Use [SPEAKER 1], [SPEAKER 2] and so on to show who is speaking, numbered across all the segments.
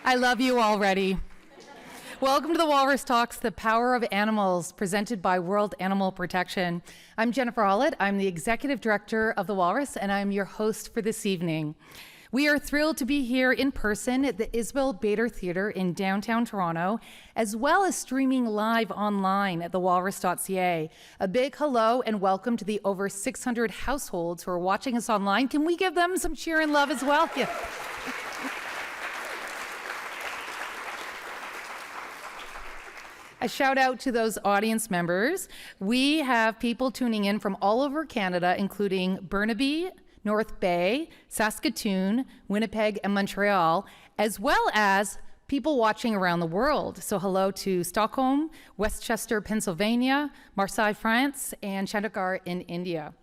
[SPEAKER 1] I love you already. Welcome to the Walrus Talks, The Power of Animals, presented by World Animal Protection. I'm Jennifer Hollett. I'm the Executive Director of the Walrus, and I'm your host for this evening. We are thrilled to be here in person at the Isabel Bader Theatre in downtown Toronto, as well as streaming live online at thewalrus.ca. A big hello and welcome to the over 600 households who are watching us online. Can we give them some cheer and love as well? Yeah. A shout out to those audience members. We have people tuning in from all over Canada, including Burnaby, North Bay, Saskatoon, Winnipeg, and Montreal, as well as people watching around the world. So hello to Stockholm, Westchester, Pennsylvania, Marseille, France, and Chandigarh in India.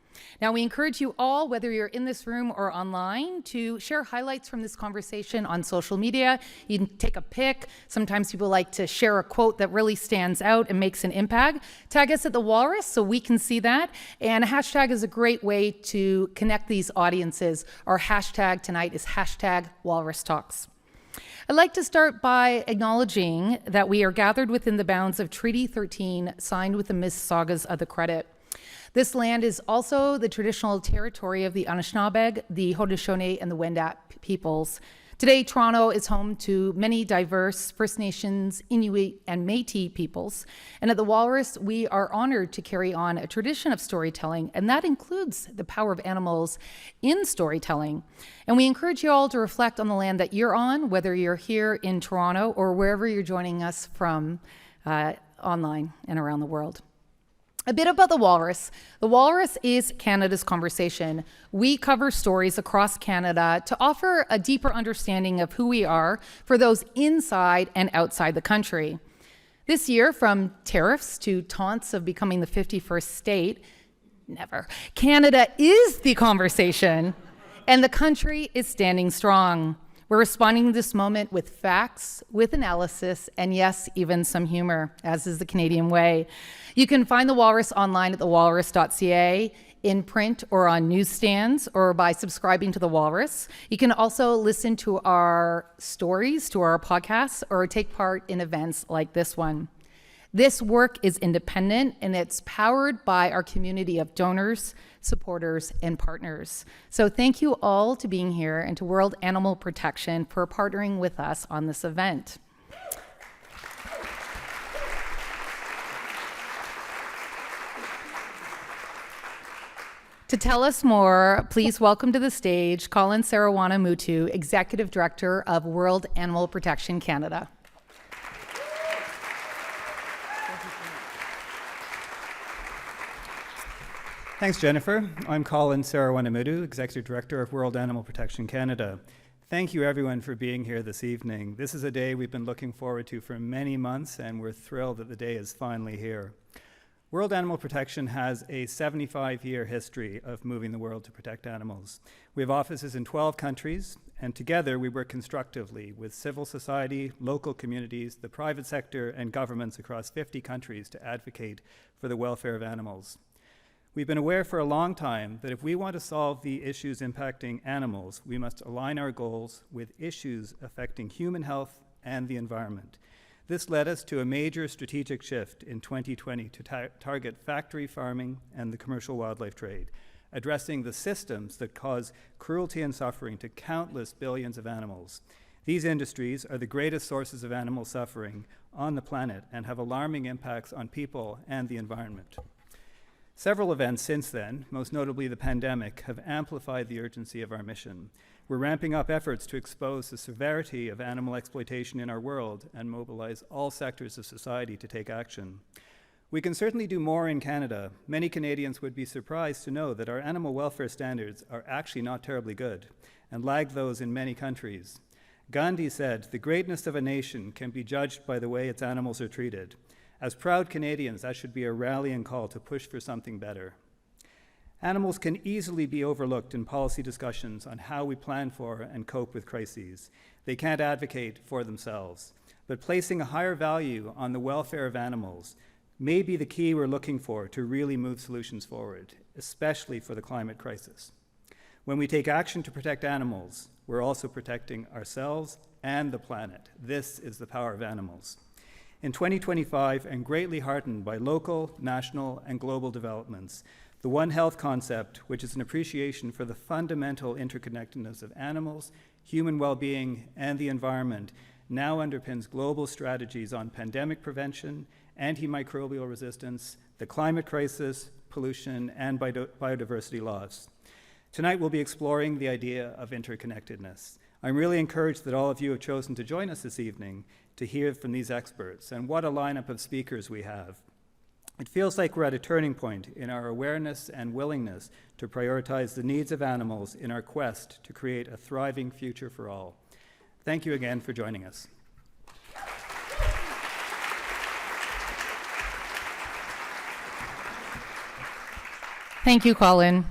[SPEAKER 1] Now, we encourage you all, whether you're in this room or online, to share highlights from this conversation on social media. You can take a pic. Sometimes people like to share a quote that really stands out and makes an impact. Tag us at The Walrus so we can see that. And a hashtag is a great way to connect these audiences. Our hashtag tonight is hashtag Walrus Talks. I'd like to start by acknowledging that we are gathered within the bounds of Treaty 13, signed with the Mississaugas of the Credit. This land is also the traditional territory of the Anishinaabe, the Haudenosaunee, and the Wendat peoples. Today, Toronto is home to many diverse First Nations, Inuit, and Métis peoples. And at the Walrus, we are honored to carry on a tradition of storytelling, and that includes the power of animals in storytelling. And we encourage you all to reflect on the land that you're on, whether you're here in Toronto or wherever you're joining us from online and around the world. A bit about the Walrus. The Walrus is Canada's conversation. We cover stories across Canada to offer a deeper understanding of who we are for those inside and outside the country. This year, from tariffs to taunts of becoming the 51st state, never. Canada is the conversation, and the country is standing strong. We're responding to this moment with facts, with analysis, and yes, even some humor, as is the Canadian way. You can find The Walrus online at thewalrus.ca, in print or on newsstands, or by subscribing to The Walrus. You can also listen to our stories, to our podcasts, or take part in events like this one. This work is independent, and it's powered by our community of donors, supporters, and partners. So thank you all to being here, and to World Animal Protection for partnering with us on this event. To tell us more, please welcome to the stage Colin Sarawana-Mutu, Executive Director of World Animal Protection Canada.
[SPEAKER 2] Thanks, Jennifer. I'm Colin Sarawana-Mutu, Executive Director of World Animal Protection Canada. Thank you, everyone, for being here this evening. This is a day we've been looking forward to for many months, and we're thrilled that the day is finally here. World Animal Protection has a 75-year history of moving the world to protect animals. We have offices in 12 countries, and together we work constructively with civil society, local communities, the private sector, and governments across 50 countries to advocate for the welfare of animals. We've been aware for a long time that if we want to solve the issues impacting animals, we must align our goals with issues affecting human health and the environment. This led us to a major strategic shift in 2020 to target factory farming and the commercial wildlife trade, addressing the systems that cause cruelty and suffering to countless billions of animals. These industries are the greatest sources of animal suffering on the planet and have alarming impacts on people and the environment. Several events since then, most notably the pandemic, have amplified the urgency of our mission. We're ramping up efforts to expose the severity of animal exploitation in our world and mobilize all sectors of society to take action. We can certainly do more in Canada. Many Canadians would be surprised to know that our animal welfare standards are actually not terribly good and lag those in many countries. Gandhi said, "The greatness of a nation can be judged by the way its animals are treated." As proud Canadians, that should be a rallying call to push for something better. Animals can easily be overlooked in policy discussions on how we plan for and cope with crises. They can't advocate for themselves. But placing a higher value on the welfare of animals may be the key we're looking for to really move solutions forward, especially for the climate crisis. When we take action to protect animals, we're also protecting ourselves and the planet. This is the power of animals. In 2025, and greatly heartened by local, national, and global developments, the One Health concept, which is an appreciation for the fundamental interconnectedness of animals, human well-being, and the environment, now underpins global strategies on pandemic prevention, antimicrobial resistance, the climate crisis, pollution, and biodiversity loss. Tonight we'll be exploring the idea of interconnectedness. I'm really encouraged that all of you have chosen to join us this evening to hear from these experts, and what a lineup of speakers we have. It feels like we're at a turning point in our awareness and willingness to prioritize the needs of animals in our quest to create a thriving future for all. Thank you again for joining us.
[SPEAKER 1] Thank you, Colin.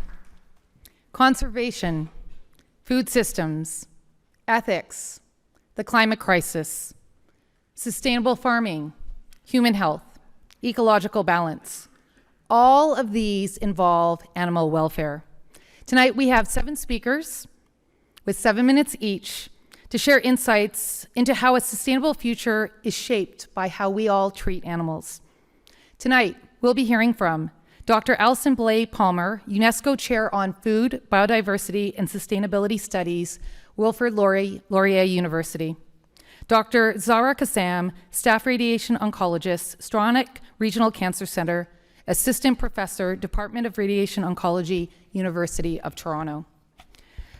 [SPEAKER 1] Conservation, food systems, ethics, the climate crisis, sustainable farming, human health, ecological balance. All of these involve animal welfare. Tonight we have 7 speakers with 7 minutes each to share insights into how a sustainable future is shaped by how we all treat animals. Tonight we'll be hearing from Dr. Alison Blay-Palmer, UNESCO Chair on Food, Biodiversity, and Sustainability Studies, Wilfrid Laurier University. Dr. Zahra Kassam, Staff Radiation Oncologist, Stronach Regional Cancer Center, Assistant Professor, Department of Radiation Oncology, University of Toronto.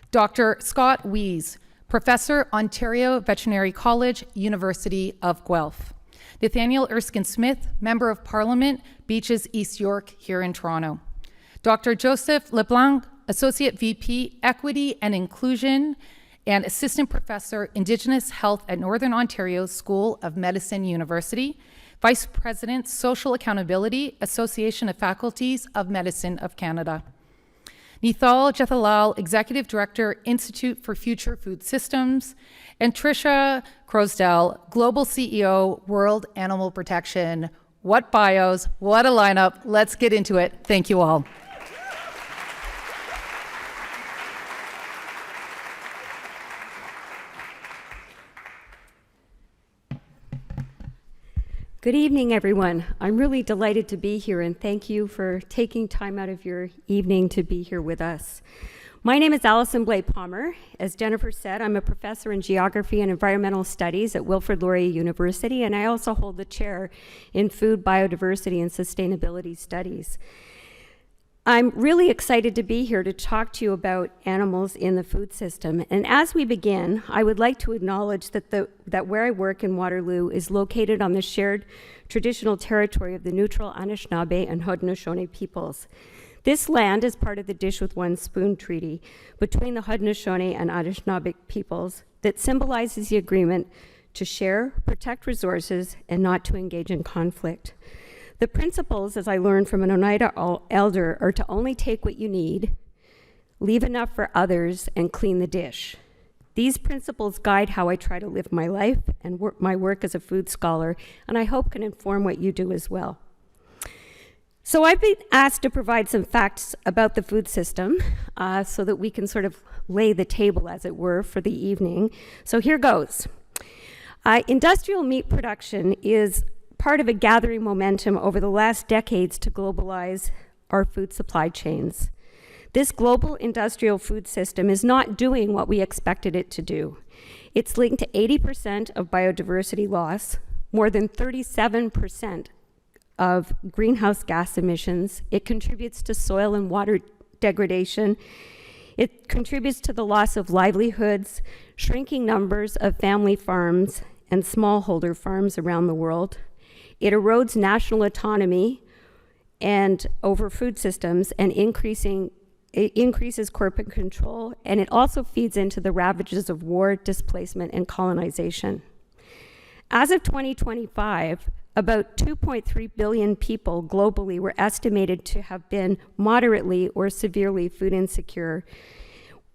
[SPEAKER 1] Dr. Scott Weese, Professor, Ontario Veterinary College, University of Guelph. Nathaniel Erskine-Smith, Member of Parliament, Beaches, East York, here in Toronto. Dr. Joseph LeBlanc, Associate VP, Equity and Inclusion, and Assistant Professor, Indigenous Health at Northern Ontario School of Medicine University, Vice President, Social Accountability, Association of Faculties of Medicine of Canada. Nital Jethalal, Executive Director, Institute for Future Food Systems, and Tricia Croasdell, Global CEO, World Animal Protection. What bios, what a lineup. Let's get into it. Thank you all.
[SPEAKER 3] Good evening, everyone. I'm really delighted to be here, and thank you for taking time out of your evening to be here with us. My name is Alison Blay-Palmer. As Jennifer said, I'm a professor in geography and environmental studies at Wilfrid Laurier University, and I also hold the chair in food, biodiversity, and sustainability studies. I'm really excited to be here to talk to you about animals in the food system. And as we begin, I would like to acknowledge that where I work in Waterloo is located on the shared traditional territory of the neutral Anishinaabe and Haudenosaunee peoples. This land is part of the Dish with One Spoon Treaty between the Haudenosaunee and Anishinaabe peoples that symbolizes the agreement to share, protect resources, and not to engage in conflict. The principles, as I learned from an Oneida elder, are to only take what you need, leave enough for others, and clean the dish. These principles guide how I try to live my life and my work as a food scholar, and I hope can inform what you do as well. So I've been asked to provide some facts about the food system so that we can sort of lay the table, as it were, for the evening. So here goes. Industrial meat production is part of a gathering momentum over the last decades to globalize our food supply chains. This global industrial food system is not doing what we expected it to do. It's linked to 80% of biodiversity loss, more than 37% of greenhouse gas emissions. It contributes to soil and water degradation. It contributes to the loss of livelihoods, shrinking numbers of family farms and smallholder farms around the world. It erodes national autonomy and over food systems and it increases corporate control, and it also feeds into the ravages of war, displacement, and colonization. As of 2025, about 2.3 billion people globally were estimated to have been moderately or severely food insecure,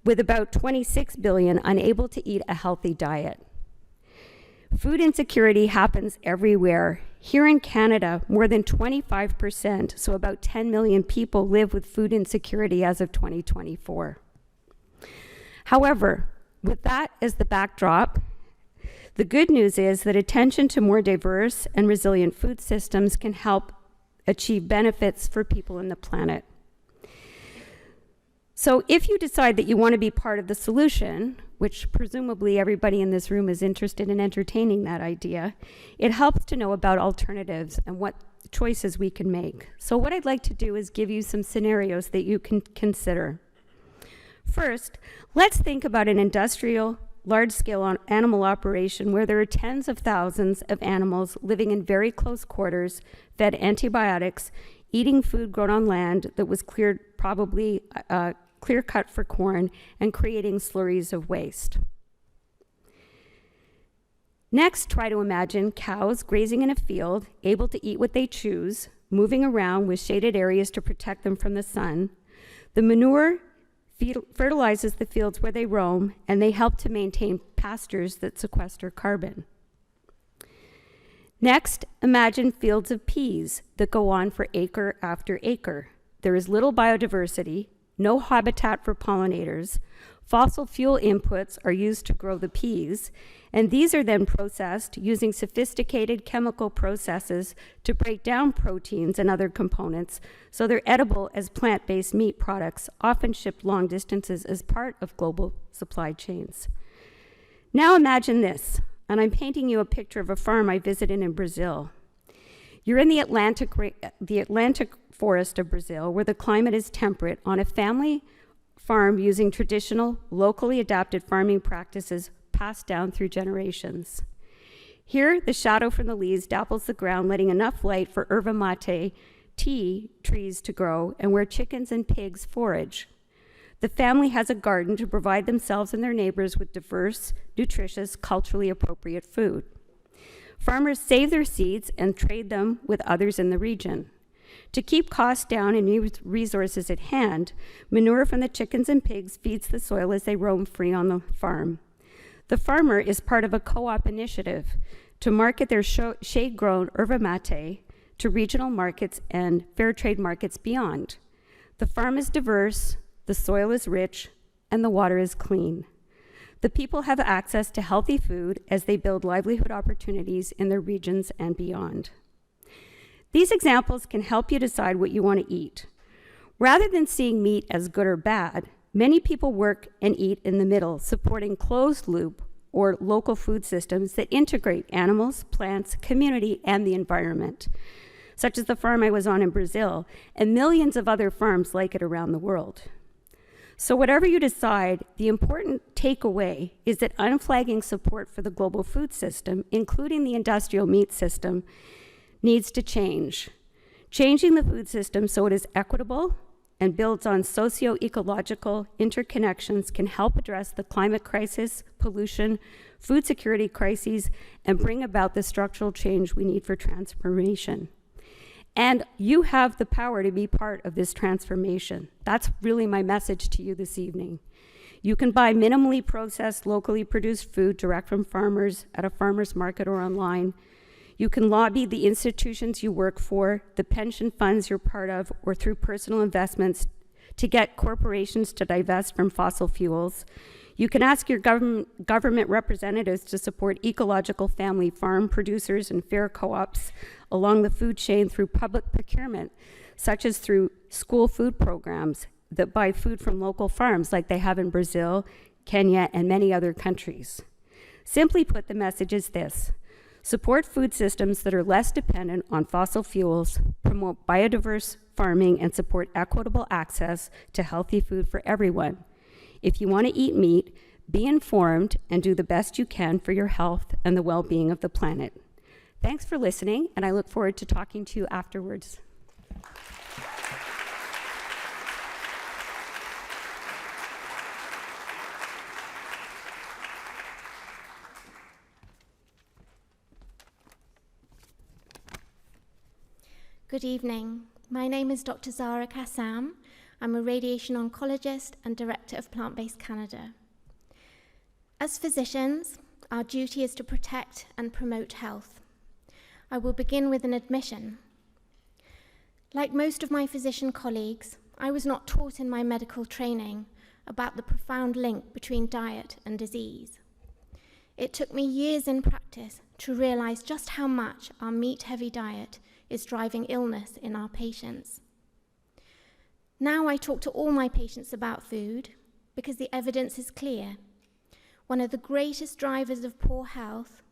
[SPEAKER 3] with about 26 billion unable to eat a healthy diet. Food insecurity happens everywhere. Here in Canada, more than 25%, so about 10 million people live with food insecurity as of 2024. However, with that as the backdrop, The good news is that attention to more diverse and resilient food systems can help achieve benefits for people and the planet. So if you decide that you want to be part of the solution, which presumably everybody in this room is interested in entertaining that idea, it helps to know about alternatives and what choices we can make. So what I'd like to do is give you some scenarios that you can consider. First, let's think about an industrial, large-scale animal operation where there are tens of thousands of animals living in very close quarters, fed antibiotics, eating food grown on land that was cleared, probably clear-cut for corn, and creating slurries of waste. Next, try to imagine cows grazing in a field, able to eat what they choose, moving around with shaded areas to protect them from the sun. The manure fertilizes the fields where they roam, and they help to maintain pastures that sequester carbon. Next, imagine fields of peas that go on for acre after acre. There is little biodiversity, no habitat for pollinators. Fossil fuel inputs are used to grow the peas, and these are then processed using sophisticated chemical processes to break down proteins and other components so they're edible as plant-based meat products, often shipped long distances as part of global supply chains. Now imagine this, and I'm painting you a picture of a farm I visited in Brazil. You're in the Atlantic forest of Brazil, where the climate is temperate, on a family farm using traditional, locally adapted farming practices passed down through generations. Here, the shadow from the leaves dapples the ground, letting enough light for yerba mate tea trees to grow, and where chickens and pigs forage. The family has a garden to provide themselves and their neighbors with diverse, nutritious, culturally appropriate food. Farmers save their seeds and trade them with others in the region. To keep costs down and use resources at hand, manure from the chickens and pigs feeds the soil as they roam free on the farm. The farmer is part of a co-op initiative to market their shade-grown yerba mate to regional markets and fair trade markets beyond. The farm is diverse, the soil is rich, and the water is clean. The people have access to healthy food as they build livelihood opportunities in their regions and beyond. These examples can help you decide what you want to eat. Rather than seeing meat as good or bad, many people work and eat in the middle, supporting closed-loop or local food systems that integrate animals, plants, community, and the environment, such as the farm I was on in Brazil, and millions of other farms like it around the world. So whatever you decide, the important takeaway is that unflagging support for the global food system, including the industrial meat system, needs to change. Changing the food system so it is equitable and builds on socio-ecological interconnections can help address the climate crisis, pollution, food security crises, and bring about the structural change we need for transformation. And you have the power to be part of this transformation. That's really my message to you this evening. You can buy minimally processed, locally produced food direct from farmers at a farmer's market or online. You can lobby the institutions you work for, the pension funds you're part of, or through personal investments to get corporations to divest from fossil fuels. You can ask your government representatives to support ecological family farm producers and fair co-ops along the food chain through public procurement, such as through school food programs that buy food from local farms like they have in Brazil, Kenya, and many other countries. Simply put, the message is this: support food systems that are less dependent on fossil fuels, promote biodiverse farming, and support equitable access to healthy food for everyone. If you want to eat meat, be informed and do the best you can for your health and the well-being of the planet. Thanks for listening, and I look forward to talking to you afterwards.
[SPEAKER 4] Good evening. My name is Dr. Zahra Kassam. I'm a radiation oncologist and director of Plant-Based Canada. As physicians, our duty is to protect and promote health. I will begin with an admission. Like most of my physician colleagues, I was not taught in my medical training about the profound link between diet and disease. It took me years in practice to realize just how much our meat-heavy diet is driving illness in our patients. Now I talk to all my patients about food because the evidence is clear. One of the greatest drivers of poor health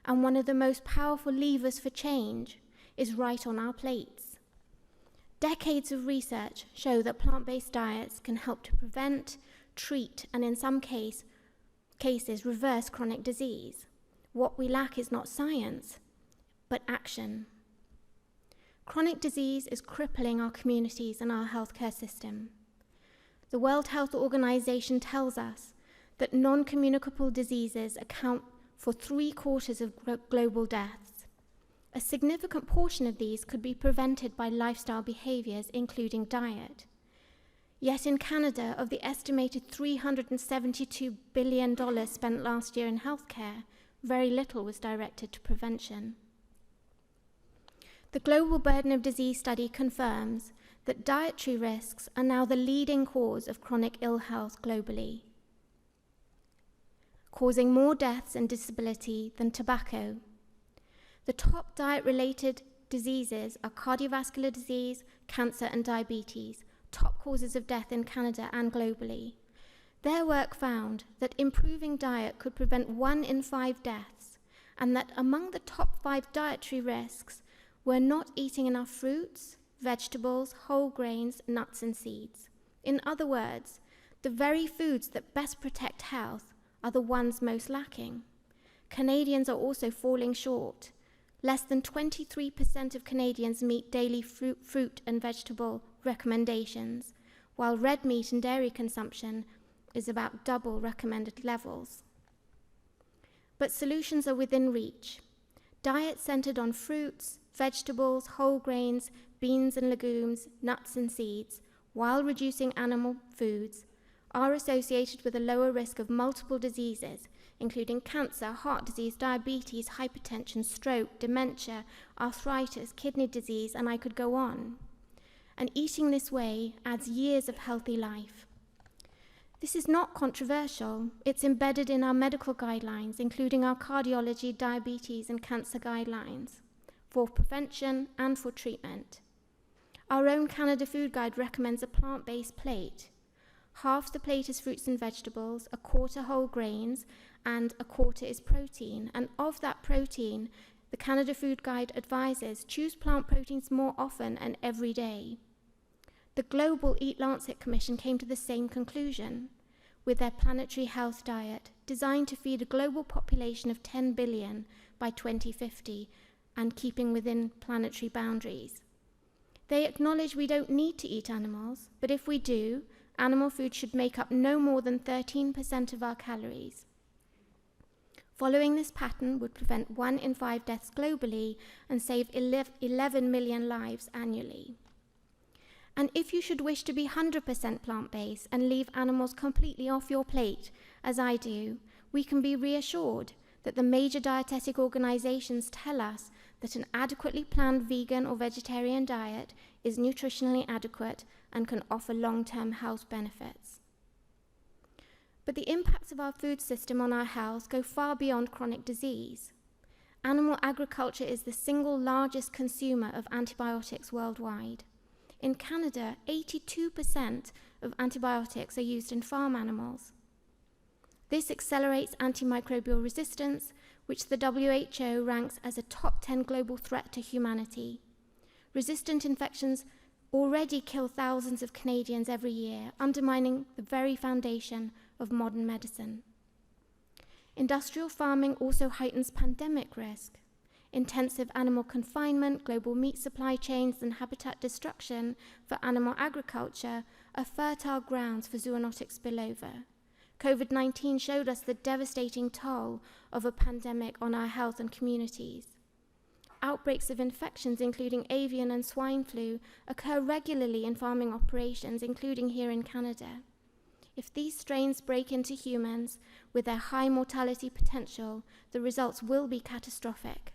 [SPEAKER 4] and one of the most powerful levers for change is right on our plates. Decades of research show that plant-based diets can help to prevent, treat, and in some cases reverse chronic disease. What we lack is not science, but action. Chronic disease is crippling our communities and our healthcare system. The World Health Organization tells us that non-communicable diseases account for 3/4 of global deaths. A significant portion of these could be prevented by lifestyle behaviors, including diet. Yet in Canada, of the estimated $372 billion spent last year in healthcare, very little was directed to prevention. The Global Burden of Disease study confirms that dietary risks are now the leading cause of chronic ill health globally, causing more deaths and disability than tobacco. The top diet-related diseases are cardiovascular disease, cancer, and diabetes, top causes of death in Canada and globally. Their work found that improving diet could prevent 1 in 5 deaths, and that among the top 5 dietary risks were not eating enough fruits, vegetables, whole grains, nuts, and seeds. In other words, the very foods that best protect health are the ones most lacking. Canadians are also falling short. Less than 23% of Canadians meet daily fruit and vegetable recommendations, while red meat and dairy consumption is about double recommended levels. But solutions are within reach. Diets centered on fruits, vegetables, whole grains, beans and legumes, nuts and seeds, while reducing animal foods, are associated with a lower risk of multiple diseases, including cancer, heart disease, diabetes, hypertension, stroke, dementia, arthritis, kidney disease, and I could go on. And eating this way adds years of healthy life. This is not controversial. It's embedded in our medical guidelines, including our cardiology, diabetes, and cancer guidelines, for prevention and for treatment. Our own Canada Food Guide recommends a plant-based plate. Half the plate is fruits and vegetables, 1/4 whole grains, and 1/4 is protein. And of that protein, the Canada Food Guide advises choose plant proteins more often and every day. The Global Eat Lancet Commission came to the same conclusion with their planetary health diet, designed to feed a global population of 10 billion by 2050 and keeping within planetary boundaries. They acknowledge we don't need to eat animals, but if we do, animal food should make up no more than 13% of our calories. Following this pattern would prevent 1 in 5 deaths globally and save 11 million lives annually. And if you should wish to be 100% plant-based and leave animals completely off your plate, as I do, we can be reassured that the major dietetic organizations tell us that an adequately planned vegan or vegetarian diet is nutritionally adequate and can offer long-term health benefits. But the impacts of our food system on our health go far beyond chronic disease. Animal agriculture is the single largest consumer of antibiotics worldwide. In Canada, 82% of antibiotics are used in farm animals. This accelerates antimicrobial resistance, which the WHO ranks as a top 10 global threat to humanity. Resistant infections already kill thousands of Canadians every year, undermining the very foundation of modern medicine. Industrial farming also heightens pandemic risk. Intensive animal confinement, global meat supply chains, and habitat destruction for animal agriculture are fertile grounds for zoonotic spillover. COVID-19 showed us the devastating toll of a pandemic on our health and communities. Outbreaks of infections, including avian and swine flu, occur regularly in farming operations, including here in Canada. If these strains break into humans with their high mortality potential, the results will be catastrophic.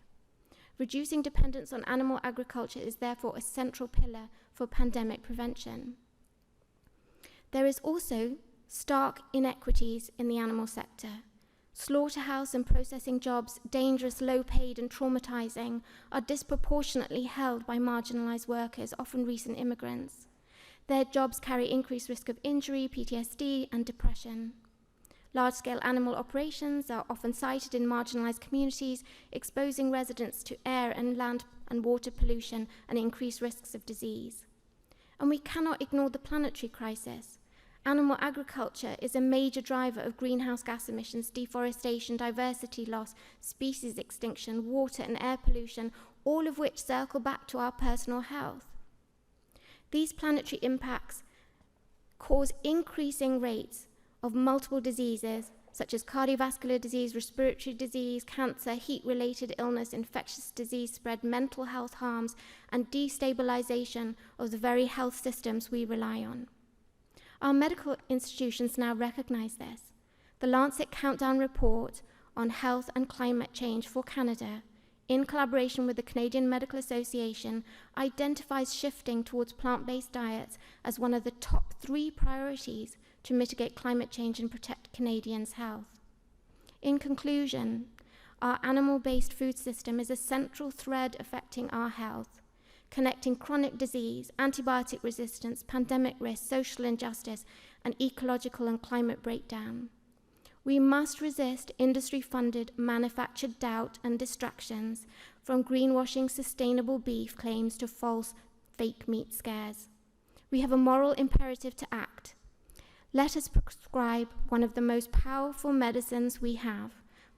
[SPEAKER 4] Reducing dependence on animal agriculture is therefore a central pillar for pandemic prevention. There is also stark inequities in the animal sector. Slaughterhouse and processing jobs, dangerous, low-paid and traumatizing, are disproportionately held by marginalized workers, often recent immigrants. Their jobs carry increased risk of injury, PTSD, and depression. Large-scale animal operations are often sited in marginalized communities, exposing residents to air and land and water pollution and increased risks of disease. And we cannot ignore the planetary crisis. Animal agriculture is a major driver of greenhouse gas emissions, deforestation, diversity loss, species extinction, water and air pollution, all of which circle back to our personal health. These planetary impacts cause increasing rates of multiple diseases, such as cardiovascular disease, respiratory disease, cancer, heat-related illness, infectious disease spread, mental health harms, and destabilization of the very health systems we rely on. Our medical institutions now recognize this. The Lancet Countdown Report on Health and Climate Change for Canada, in collaboration with the Canadian Medical Association, identifies shifting towards plant-based diets as one of the top 3 priorities to mitigate climate change and protect Canadians' health. In conclusion, our animal-based food system is a central thread affecting our health, connecting chronic disease, antibiotic resistance, pandemic risk, social injustice, and ecological and climate breakdown. We must resist industry-funded manufactured doubt and distractions, from greenwashing sustainable beef claims to false fake meat scares. We have a moral imperative to act. Let us prescribe one of the most powerful medicines we have,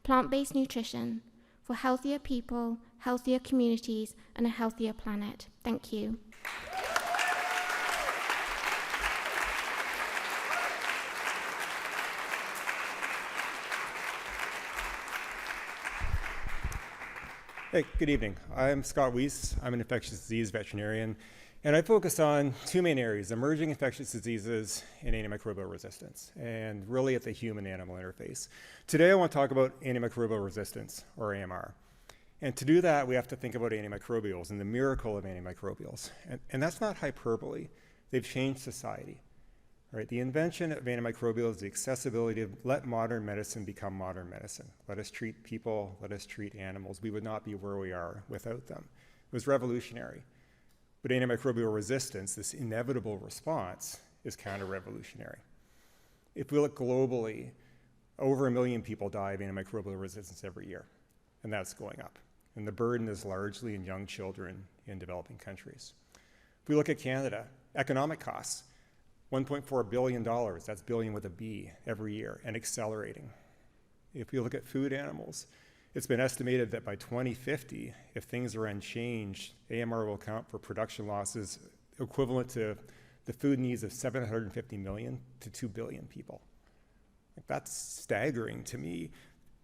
[SPEAKER 4] plant-based nutrition, for healthier people, healthier communities, and a healthier planet. Thank you.
[SPEAKER 5] Hey, good evening. I'm Scott Weese. I'm an infectious disease veterinarian, and I focus on 2 main areas: emerging infectious diseases and antimicrobial resistance, and really at the human-animal interface. Today I want to talk about antimicrobial resistance, or AMR. And to do that, we have to think about antimicrobials and the miracle of antimicrobials. And that's not hyperbole. They've changed society. Right? The invention of antimicrobials is the accessibility to let modern medicine become modern medicine. Let us treat people, let us treat animals. We would not be where we are without them. It was revolutionary. But antimicrobial resistance, this inevitable response, is counter-revolutionary. If we look globally, over 1 million people die of antimicrobial resistance every year, and that's going up. And the burden is largely in young children in developing countries. If we look at Canada, economic costs, $1.4 billion, that's billion with a B, every year, and accelerating. If you look at food animals, it's been estimated that by 2050, if things are unchanged, AMR will account for production losses equivalent to the food needs of 750 million to 2 billion people. That's staggering to me,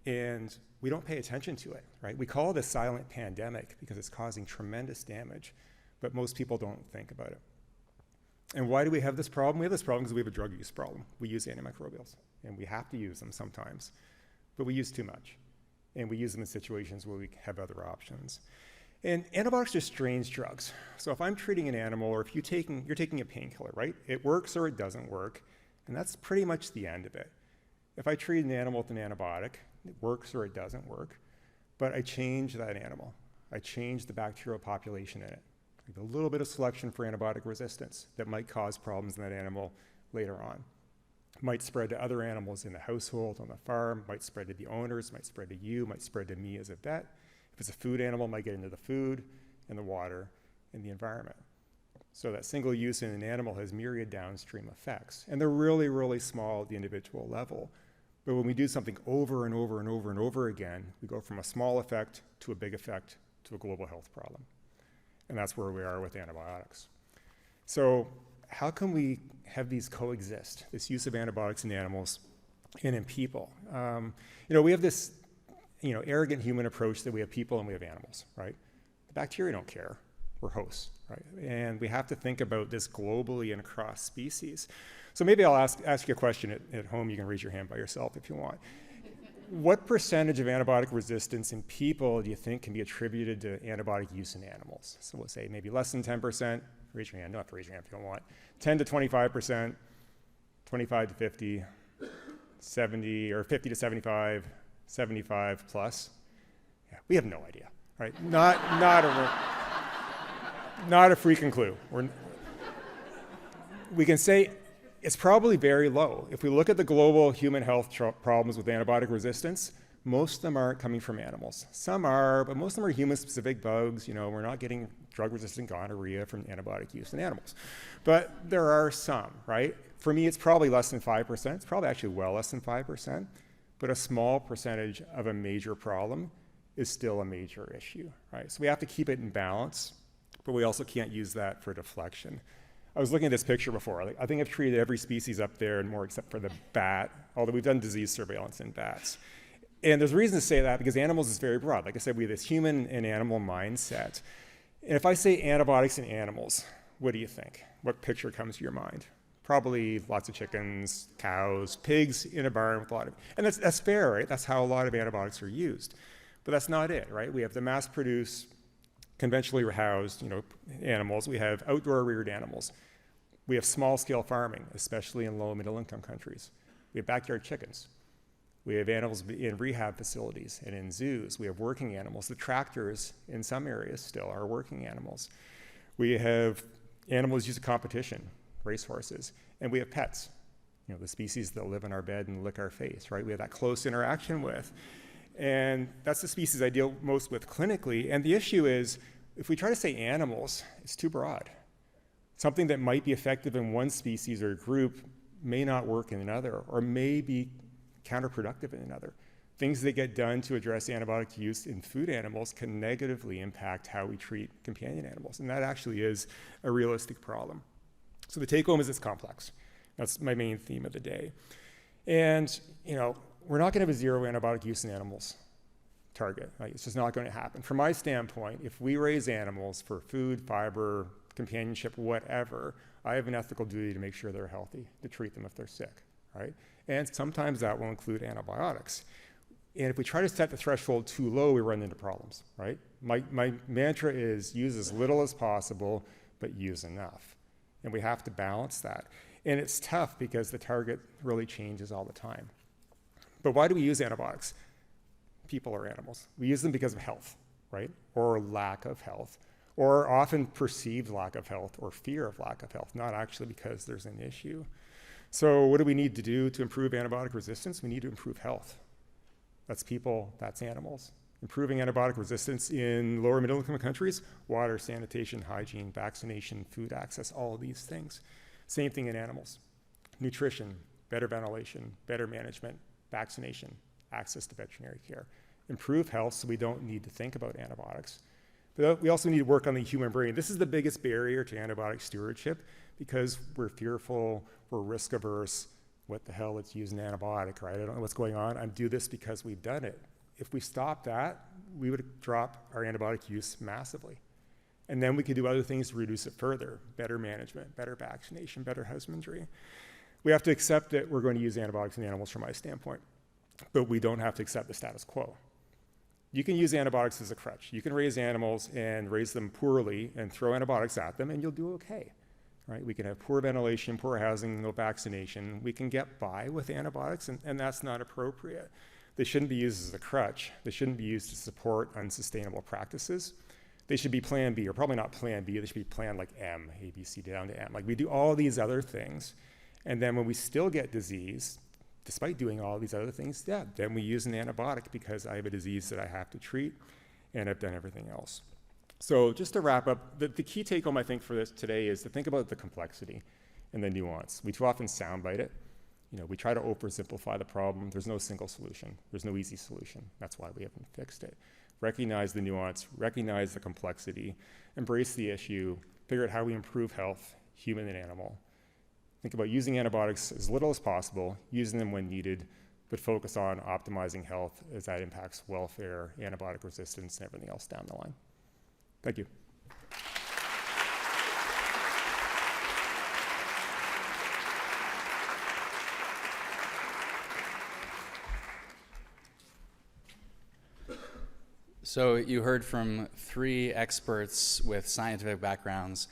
[SPEAKER 5] and we don't pay attention to it, right? We call it a silent pandemic because it's causing tremendous damage, but most people don't think about it. And why do we have this problem? We have this problem because we have a drug use problem. We use antimicrobials, and we have to use them sometimes, but we use too much. And we use them in situations where we have other options. And antibiotics are strange drugs. So if I'm treating an animal, or if you're taking a painkiller, right? It works or it doesn't work, and that's pretty much the end of it. If I treat an animal with an antibiotic, it works or it doesn't work, but I change that animal. I change the bacterial population in it. A little bit of selection for antibiotic resistance that might cause problems in that animal later on. Might spread to other animals in the household, on the farm, might spread to the owners, might spread to you, might spread to me as a vet. If it's a food animal, it might get into the food and the water and the environment. So that single use in an animal has myriad downstream effects. And they're really, really small at the individual level. But when we do something over and over and over and over again, we go from a small effect to a big effect to a global health problem. And that's where we are with antibiotics. So how can we have these coexist, this use of antibiotics in animals and in people? We have this arrogant human approach that we have people and we have animals, right? The bacteria don't care. We're hosts, right? And we have to think about this globally and across species. So maybe I'll ask you a question at home. You can raise your hand by yourself if you want. What percentage of antibiotic resistance in people do you think can be attributed to antibiotic use in animals? So we'll say maybe less than 10%. Raise your hand. You don't have to raise your hand if you don't want. 10 to 25%, 25 to 50, 70 or 50 to 75, 75 plus? Yeah, we have no idea, right? Not a freaking clue. We can say it's probably very low. If we look at the global human health problems with antibiotic resistance, most of them aren't coming from animals. Some are, but most of them are human-specific bugs. We're not getting drug-resistant gonorrhea from antibiotic use in animals. But there are some, right? For me, it's probably less than 5%. It's probably actually well less than 5%. But a small percentage of a major problem is still a major issue, right? So we have to keep it in balance, but we also can't use that for deflection. I was looking at this picture before. I think I've treated every species up there and more except for the bat, although we've done disease surveillance in bats. And there's a reason to say that because animals is very broad. Like I said, we have this human and animal mindset. And if I say antibiotics in animals, what do you think? What picture comes to your mind? Probably lots of chickens, cows, pigs in a barn with a lot of, and that's fair, right? That's how a lot of antibiotics are used. But that's not it, right? We have the mass-produced, conventionally housed, animals. We have outdoor reared animals. We have small-scale farming, especially in low and middle-income countries. We have backyard chickens. We have animals in rehab facilities and in zoos. We have working animals. The tractors in some areas still are working animals. We have animals used in competition, racehorses, and we have pets. The species that live in our bed and lick our face, right? We have that close interaction with. And that's the species I deal most with clinically. And the issue is, if we try to say animals, it's too broad. Something that might be effective in one species or group may not work in another, or may be counterproductive in another. Things that get done to address antibiotic use in food animals can negatively impact how we treat companion animals. And that actually is a realistic problem. So the take home is it's complex. That's my main theme of the day. And, we're not going to have a zero antibiotic use in animals target. It's just not going to happen. From my standpoint, if we raise animals for food, fiber, companionship, whatever, I have an ethical duty to make sure they're healthy, to treat them if they're sick, right? And sometimes that will include antibiotics. And if we try to set the threshold too low, we run into problems, right? My mantra is use as little as possible, but use enough. And we have to balance that. And it's tough because the target really changes all the time. But why do we use antibiotics? People are animals. We use them because of health, right? Or lack of health, or often perceived lack of health or fear of lack of health, not actually because there's an issue. So what do we need to do to improve antibiotic resistance? We need to improve health. That's people, that's animals. Improving antibiotic resistance in lower middle income countries, water, sanitation, hygiene, vaccination, food access, all of these things. Same thing in animals. Nutrition, better ventilation, better management, vaccination, access to veterinary care. Improve health so we don't need to think about antibiotics. But we also need to work on the human brain. This is the biggest barrier to antibiotic stewardship because we're fearful, we're risk averse. What the hell, let's use an antibiotic, right? I don't know what's going on. I do this because we've done it. If we stopped that, we would drop our antibiotic use massively. And then we could do other things to reduce it further. Better management, better vaccination, better husbandry. We have to accept that we're going to use antibiotics in animals from my standpoint, but we don't have to accept the status quo. You can use antibiotics as a crutch. You can raise animals and raise them poorly and throw antibiotics at them and you'll do okay, right? We can have poor ventilation, poor housing, no vaccination. We can get by with antibiotics and that's not appropriate. They shouldn't be used as a crutch. They shouldn't be used to support unsustainable practices. They should be plan B, or probably not plan B, they should be plan like M, A, B, C, down to M. Like we do all these other things, and then when we still get disease, despite doing all these other things, then we use an antibiotic because I have a disease that I have to treat, and I've done everything else. So just to wrap up, the key take home I think for this today is to think about the complexity and the nuance. We too often soundbite it. We try to oversimplify the problem. There's no single solution. There's no easy solution. That's why we haven't fixed it. Recognize the nuance, recognize the complexity, embrace the issue, figure out how we improve health, human and animal. Think about using antibiotics as little as possible, using them when needed, but focus on optimizing health as that impacts welfare, antibiotic resistance, and everything else down the line. Thank you.
[SPEAKER 6] So you heard from 3 experts with scientific backgrounds,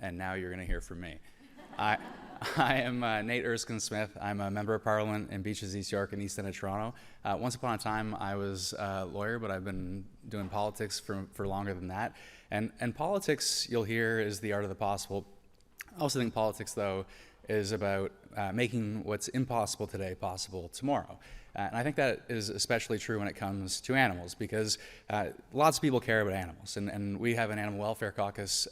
[SPEAKER 6] and now you're going to hear from me. I am Nate Erskine-Smith. I'm a member of Parliament in Beaches, East York, and East End of Toronto. Once upon a time, I was a lawyer, but I've been doing politics for longer than that. And politics, you'll hear, is the art of the possible. I also think politics, though, is about making what's impossible today possible tomorrow. And I think that is especially true when it comes to animals, because lots of people care about animals. And we have an animal welfare caucus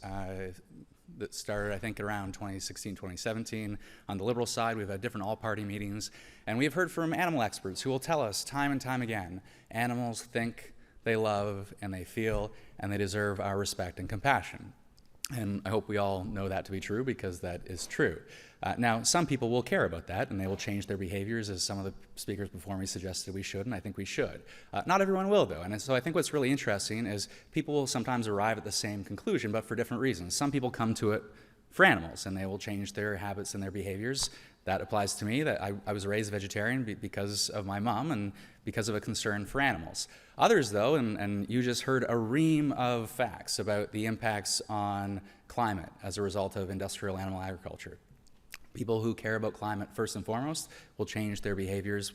[SPEAKER 6] that started, I think, around 2016, 2017. On the Liberal side, we've had different all-party meetings. And we have heard from animal experts who will tell us time and time again, animals think, they love, and they feel, and they deserve our respect and compassion. And I hope we all know that to be true, because that is true. Now, some people will care about that, and they will change their behaviors, as some of the speakers before me suggested we should, and I think we should. Not everyone will, though, and so I think what's really interesting is people will sometimes arrive at the same conclusion, but for different reasons. Some people come to it for animals, and they will change their habits and their behaviors. That applies to me, that I was raised vegetarian because of my mom and because of a concern for animals. Others, though, and you just heard a ream of facts about the impacts on climate as a result of industrial animal agriculture. People who care about climate first and foremost will change their behaviors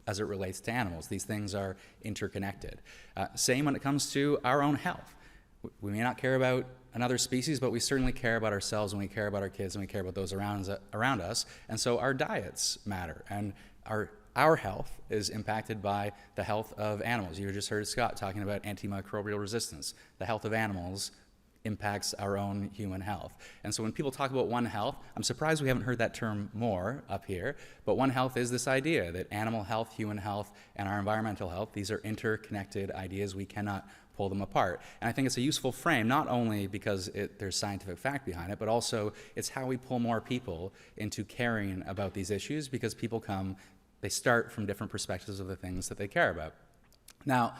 [SPEAKER 6] as it relates to animals. These things are interconnected. Same when it comes to our own health. We may not care about another species, but we certainly care about ourselves, and we care about our kids, and we care about those around us. And so our diets matter, and our health is impacted by the health of animals. You just heard Scott talking about antimicrobial resistance. The health of animals impacts our own human health. And so when people talk about One Health, I'm surprised we haven't heard that term more up here, but One Health is this idea that animal health, human health, and our environmental health, these are interconnected ideas. We cannot pull them apart. And I think it's a useful frame, not only because there's scientific fact behind it, but also it's how we pull more people into caring about these issues, because people they start from different perspectives of the things that they care about. Now,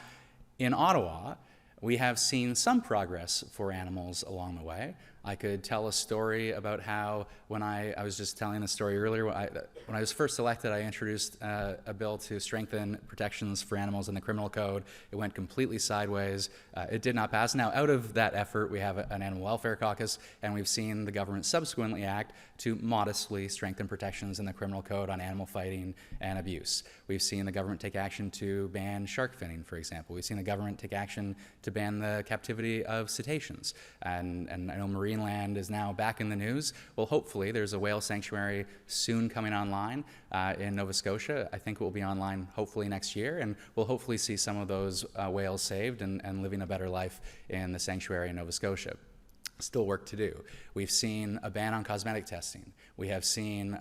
[SPEAKER 6] in Ottawa, we have seen some progress for animals along the way. I could tell a story about how, when I was just telling a story earlier, when I was first elected, I introduced a bill to strengthen protections for animals in the criminal code. It went completely sideways. It did not pass. Now, out of that effort, we have an animal welfare caucus, and we've seen the government subsequently act to modestly strengthen protections in the criminal code on animal fighting and abuse. We've seen the government take action to ban shark finning, for example. We've seen the government take action to ban the captivity of cetaceans. And I know marine land is now back in the news. Well, hopefully there's a whale sanctuary soon coming online in Nova Scotia. I think it will be online hopefully next year, and we'll hopefully see some of those whales saved and living a better life in the sanctuary in Nova Scotia. Still work to do. We've seen a ban on cosmetic testing. We have seen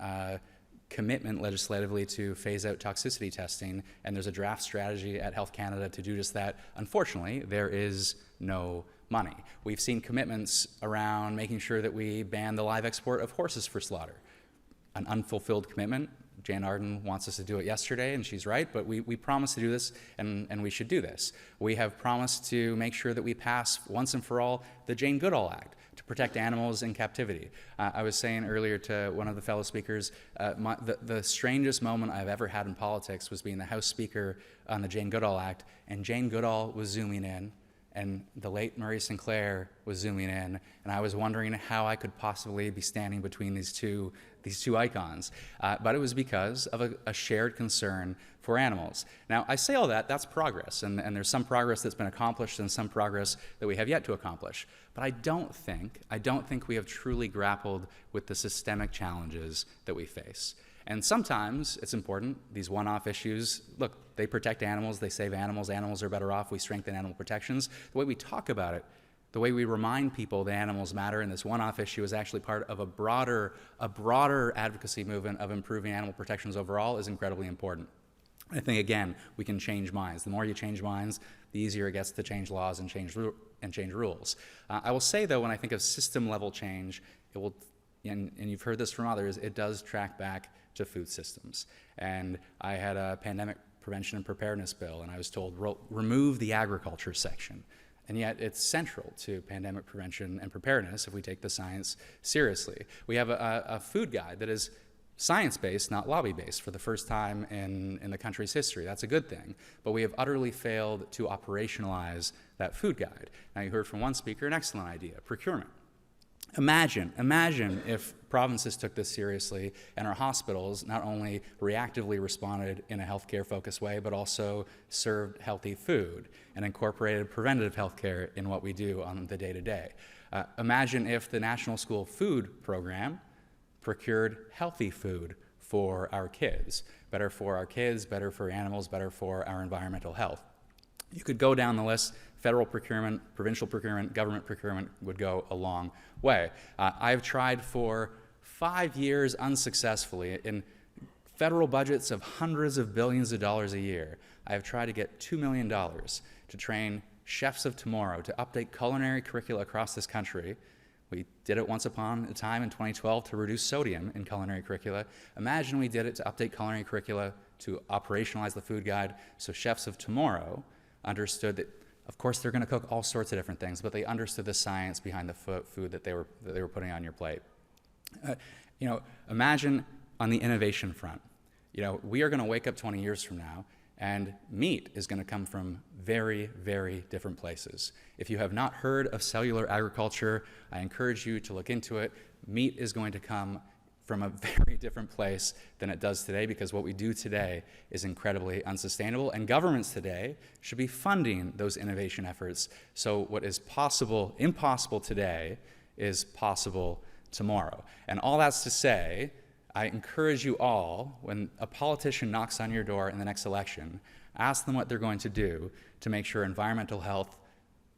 [SPEAKER 6] commitment legislatively to phase out toxicity testing, and there's a draft strategy at Health Canada to do just that. Unfortunately, there is no money. We've seen commitments around making sure that we ban the live export of horses for slaughter. An unfulfilled commitment. Jan Arden wants us to do it yesterday, and she's right, but we promised to do this, and we should do this. We have promised to make sure that we pass once and for all the Jane Goodall Act to protect animals in captivity. I was saying earlier to one of the fellow speakers, the strangest moment I've ever had in politics was being the House Speaker on the Jane Goodall Act, and Jane Goodall was zooming in, and the late Murray Sinclair was zooming in, and I was wondering how I could possibly be standing between these two icons. But it was because of a shared concern for animals. Now, I say all that, that's progress, and there's some progress that's been accomplished and some progress that we have yet to accomplish. But I don't think we have truly grappled with the systemic challenges that we face. And sometimes it's important, these one-off issues, look, they protect animals, they save animals, animals are better off, we strengthen animal protections. The way we talk about it, the way we remind people that animals matter, and this one-off issue is actually part of a broader advocacy movement of improving animal protections overall, is incredibly important. I think, again, we can change minds. The more you change minds, the easier it gets to change laws and change rules. I will say, though, when I think of system-level change, it will, and you've heard this from others, it does track back to food systems. And I had a pandemic prevention and preparedness bill, and I was told, remove the agriculture section. And yet it's central to pandemic prevention and preparedness if we take the science seriously. We have a food guide that is science-based, not lobby-based, for the first time in the country's history. That's a good thing. But we have utterly failed to operationalize that food guide. Now, you heard from one speaker an excellent idea, procurement. Imagine if provinces took this seriously and our hospitals not only reactively responded in a healthcare-focused way, but also served healthy food and incorporated preventative healthcare in what we do on the day-to-day. Imagine if the National School Food Program procured healthy food for our kids, better for our kids, better for animals, better for our environmental health. You could go down the list. Federal procurement, provincial procurement, government procurement would go a long way. I've tried for 5 years unsuccessfully in federal budgets of hundreds of billions of dollars a year. I have tried to get $2 million to train chefs of tomorrow, to update culinary curricula across this country. We did it once upon a time in 2012 to reduce sodium in culinary curricula. Imagine we did it to update culinary curricula, to operationalize the food guide, so chefs of tomorrow understood that, of course, they're going to cook all sorts of different things, but they understood the science behind the food that they were putting on your plate. Imagine on the innovation front. We are going to wake up 20 years from now, and meat is going to come from very, very different places. If you have not heard of cellular agriculture, I encourage you to look into it. Meat is going to come from a very different place than it does today, because what we do today is incredibly unsustainable, and governments today should be funding those innovation efforts, so what is impossible today is possible tomorrow. And all that's to say, I encourage you all, when a politician knocks on your door in the next election, ask them what they're going to do to make sure environmental health,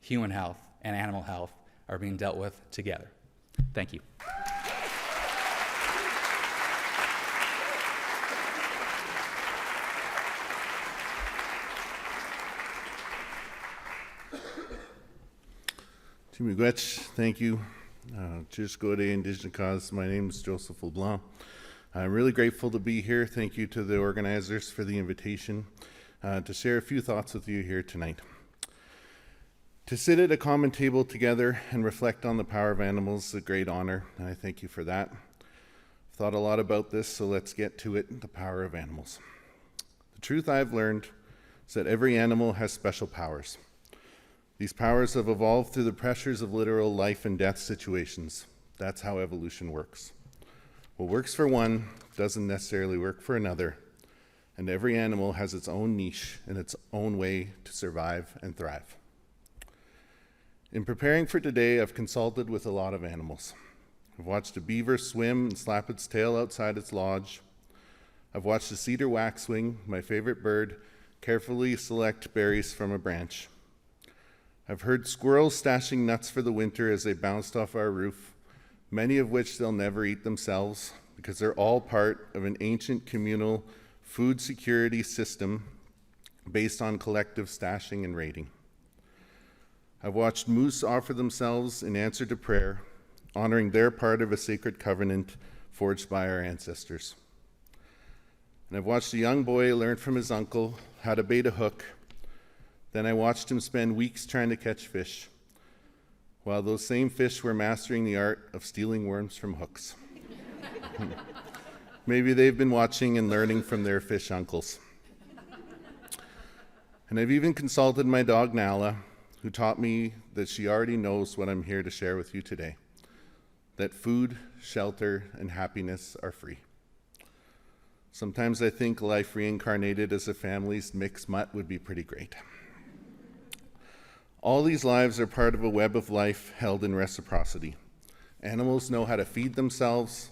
[SPEAKER 6] human health, and animal health are being dealt with together. Thank you.
[SPEAKER 7] Miigwech, thank you. Cheers, Indigenous. My name is Joseph LeBlanc. I'm really grateful to be here. Thank you to the organizers for the invitation to share a few thoughts with you here tonight. To sit at a common table together and reflect on the power of animals is a great honor, and I thank you for that. I've thought a lot about this, so let's get to it, the power of animals. The truth I've learned is that every animal has special powers. These powers have evolved through the pressures of literal life and death situations. That's how evolution works. What works for one doesn't necessarily work for another, and every animal has its own niche and its own way to survive and thrive. In preparing for today, I've consulted with a lot of animals. I've watched a beaver swim and slap its tail outside its lodge. I've watched a cedar waxwing, my favorite bird, carefully select berries from a branch. I've heard squirrels stashing nuts for the winter as they bounced off our roof, many of which they'll never eat themselves because they're all part of an ancient communal food security system based on collective stashing and raiding. I've watched moose offer themselves in answer to prayer, honoring their part of a sacred covenant forged by our ancestors. And I've watched a young boy learn from his uncle how to bait a hook. Then I watched him spend weeks trying to catch fish, while those same fish were mastering the art of stealing worms from hooks. Maybe they've been watching and learning from their fish uncles. And I've even consulted my dog Nala, who taught me that she already knows what I'm here to share with you today, that food, shelter, and happiness are free. Sometimes I think life reincarnated as a family's mixed mutt would be pretty great. All these lives are part of a web of life held in reciprocity. Animals know how to feed themselves,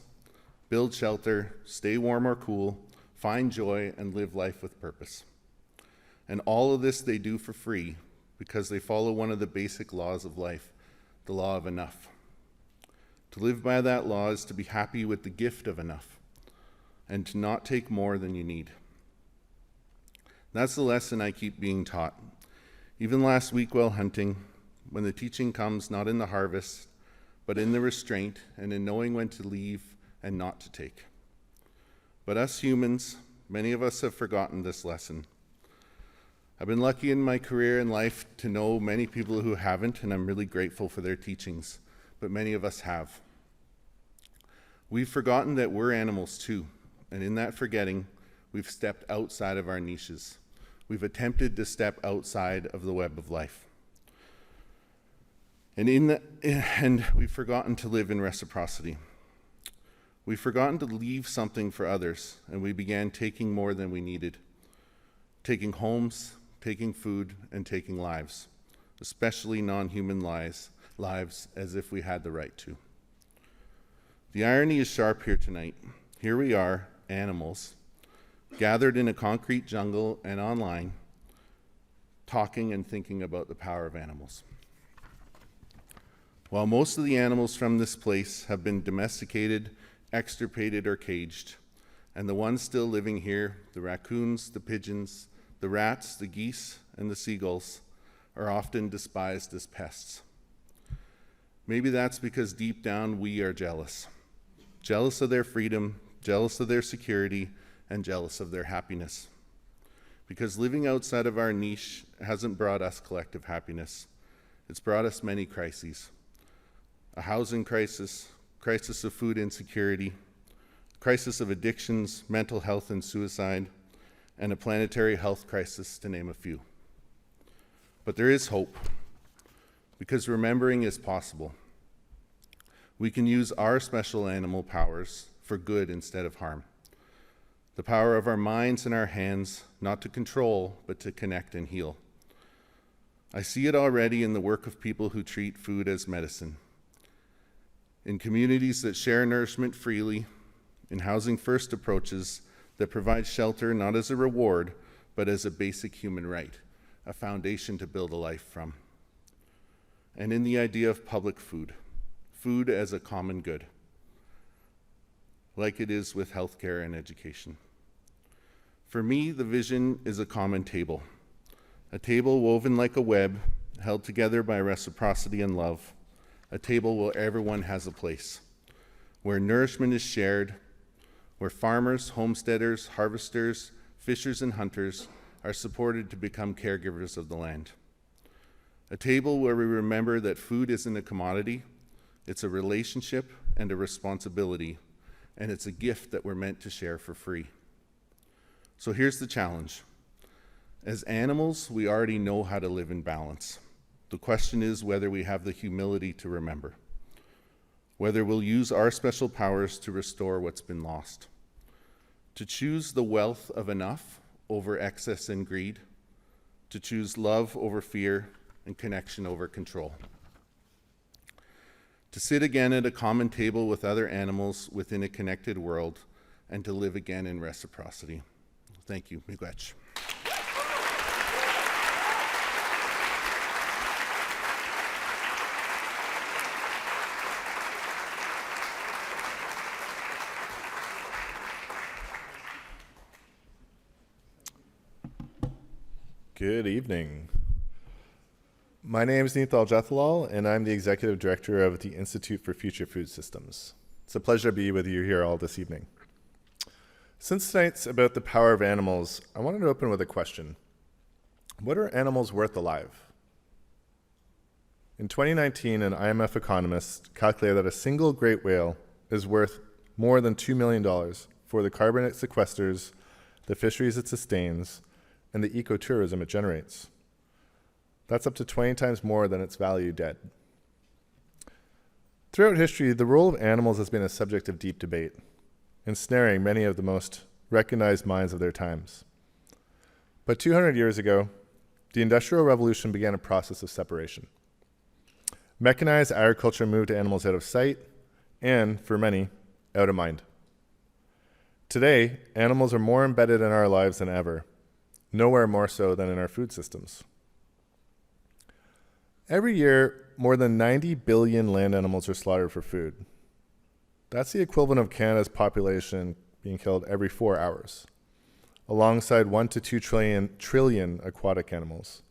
[SPEAKER 7] build shelter, stay warm or cool, find joy, and live life with purpose. And all of this they do for free because they follow one of the basic laws of life, the law of enough. To live by that law is to be happy with the gift of enough and to not take more than you need. That's the lesson I keep being taught. Even last week while hunting, when the teaching comes not in the harvest, but in the restraint and in knowing when to leave and not to take. But us humans, many of us have forgotten this lesson. I've been lucky in my career and life to know many people who haven't, and I'm really grateful for their teachings, but many of us have. We've forgotten that we're animals too, and in that forgetting, we've stepped outside of our niches. We've attempted to step outside of the web of life. And we've forgotten to live in reciprocity. We've forgotten to leave something for others, and we began taking more than we needed. Taking homes, taking food, and taking lives, especially non-human lives, as if we had the right to. The irony is sharp here tonight. Here we are, animals, gathered in a concrete jungle and online, talking and thinking about the power of animals. While most of the animals from this place have been domesticated, extirpated, or caged, and the ones still living here, the raccoons, the pigeons, the rats, the geese, and the seagulls, are often despised as pests. Maybe that's because deep down we are jealous. Jealous of their freedom, jealous of their security, and jealous of their happiness. Because living outside of our niche hasn't brought us collective happiness. It's brought us many crises. A housing crisis, crisis of food insecurity, crisis of addictions, mental health and suicide, and a planetary health crisis, to name a few. But there is hope, because remembering is possible. We can use our special animal powers for good instead of harm. The power of our minds and our hands, not to control, but to connect and heal. I see it already in the work of people who treat food as medicine. In communities that share nourishment freely, in housing first approaches that provide shelter not as a reward, but as a basic human right, a foundation to build a life from. And in the idea of public food, food as a common good, like it is with healthcare and education. For me, the vision is a common table, a table woven like a web, held together by reciprocity and love, a table where everyone has a place, where nourishment is shared, where farmers, homesteaders, harvesters, fishers, and hunters are supported to become caregivers of the land. A table where we remember that food isn't a commodity, it's a relationship and a responsibility, and it's a gift that we're meant to share for free. So here's the challenge. As animals, we already know how to live in balance. The question is whether we have the humility to remember, whether we'll use our special powers to restore what's been lost, to choose the wealth of enough over excess and greed, to choose love over fear and connection over control, to sit again at a common table with other animals within a connected world, and to live again in reciprocity. Thank you. Miigwech.
[SPEAKER 8] Good evening. My name is Nital Jethalal, and I'm the Executive Director of the Institute for Future Food Systems. It's a pleasure to be with you here all this evening. Since tonight's about the power of animals, I wanted to open with a question. What are animals worth alive? In 2019, an IMF economist calculated that a single great whale is worth more than $2 million for the carbon it sequesters, the fisheries it sustains, and the ecotourism it generates. That's up to 20 times more than its value dead. Throughout history, the role of animals has been a subject of deep debate, ensnaring many of the most recognized minds of their times. But 200 years ago, the Industrial Revolution began a process of separation. Mechanized agriculture moved animals out of sight and, for many, out of mind. Today, animals are more embedded in our lives than ever, nowhere more so than in our food systems. Every year, more than 90 billion land animals are slaughtered for food. That's the equivalent of Canada's population being killed every 4 hours, alongside 1 to 2 trillion aquatic animals.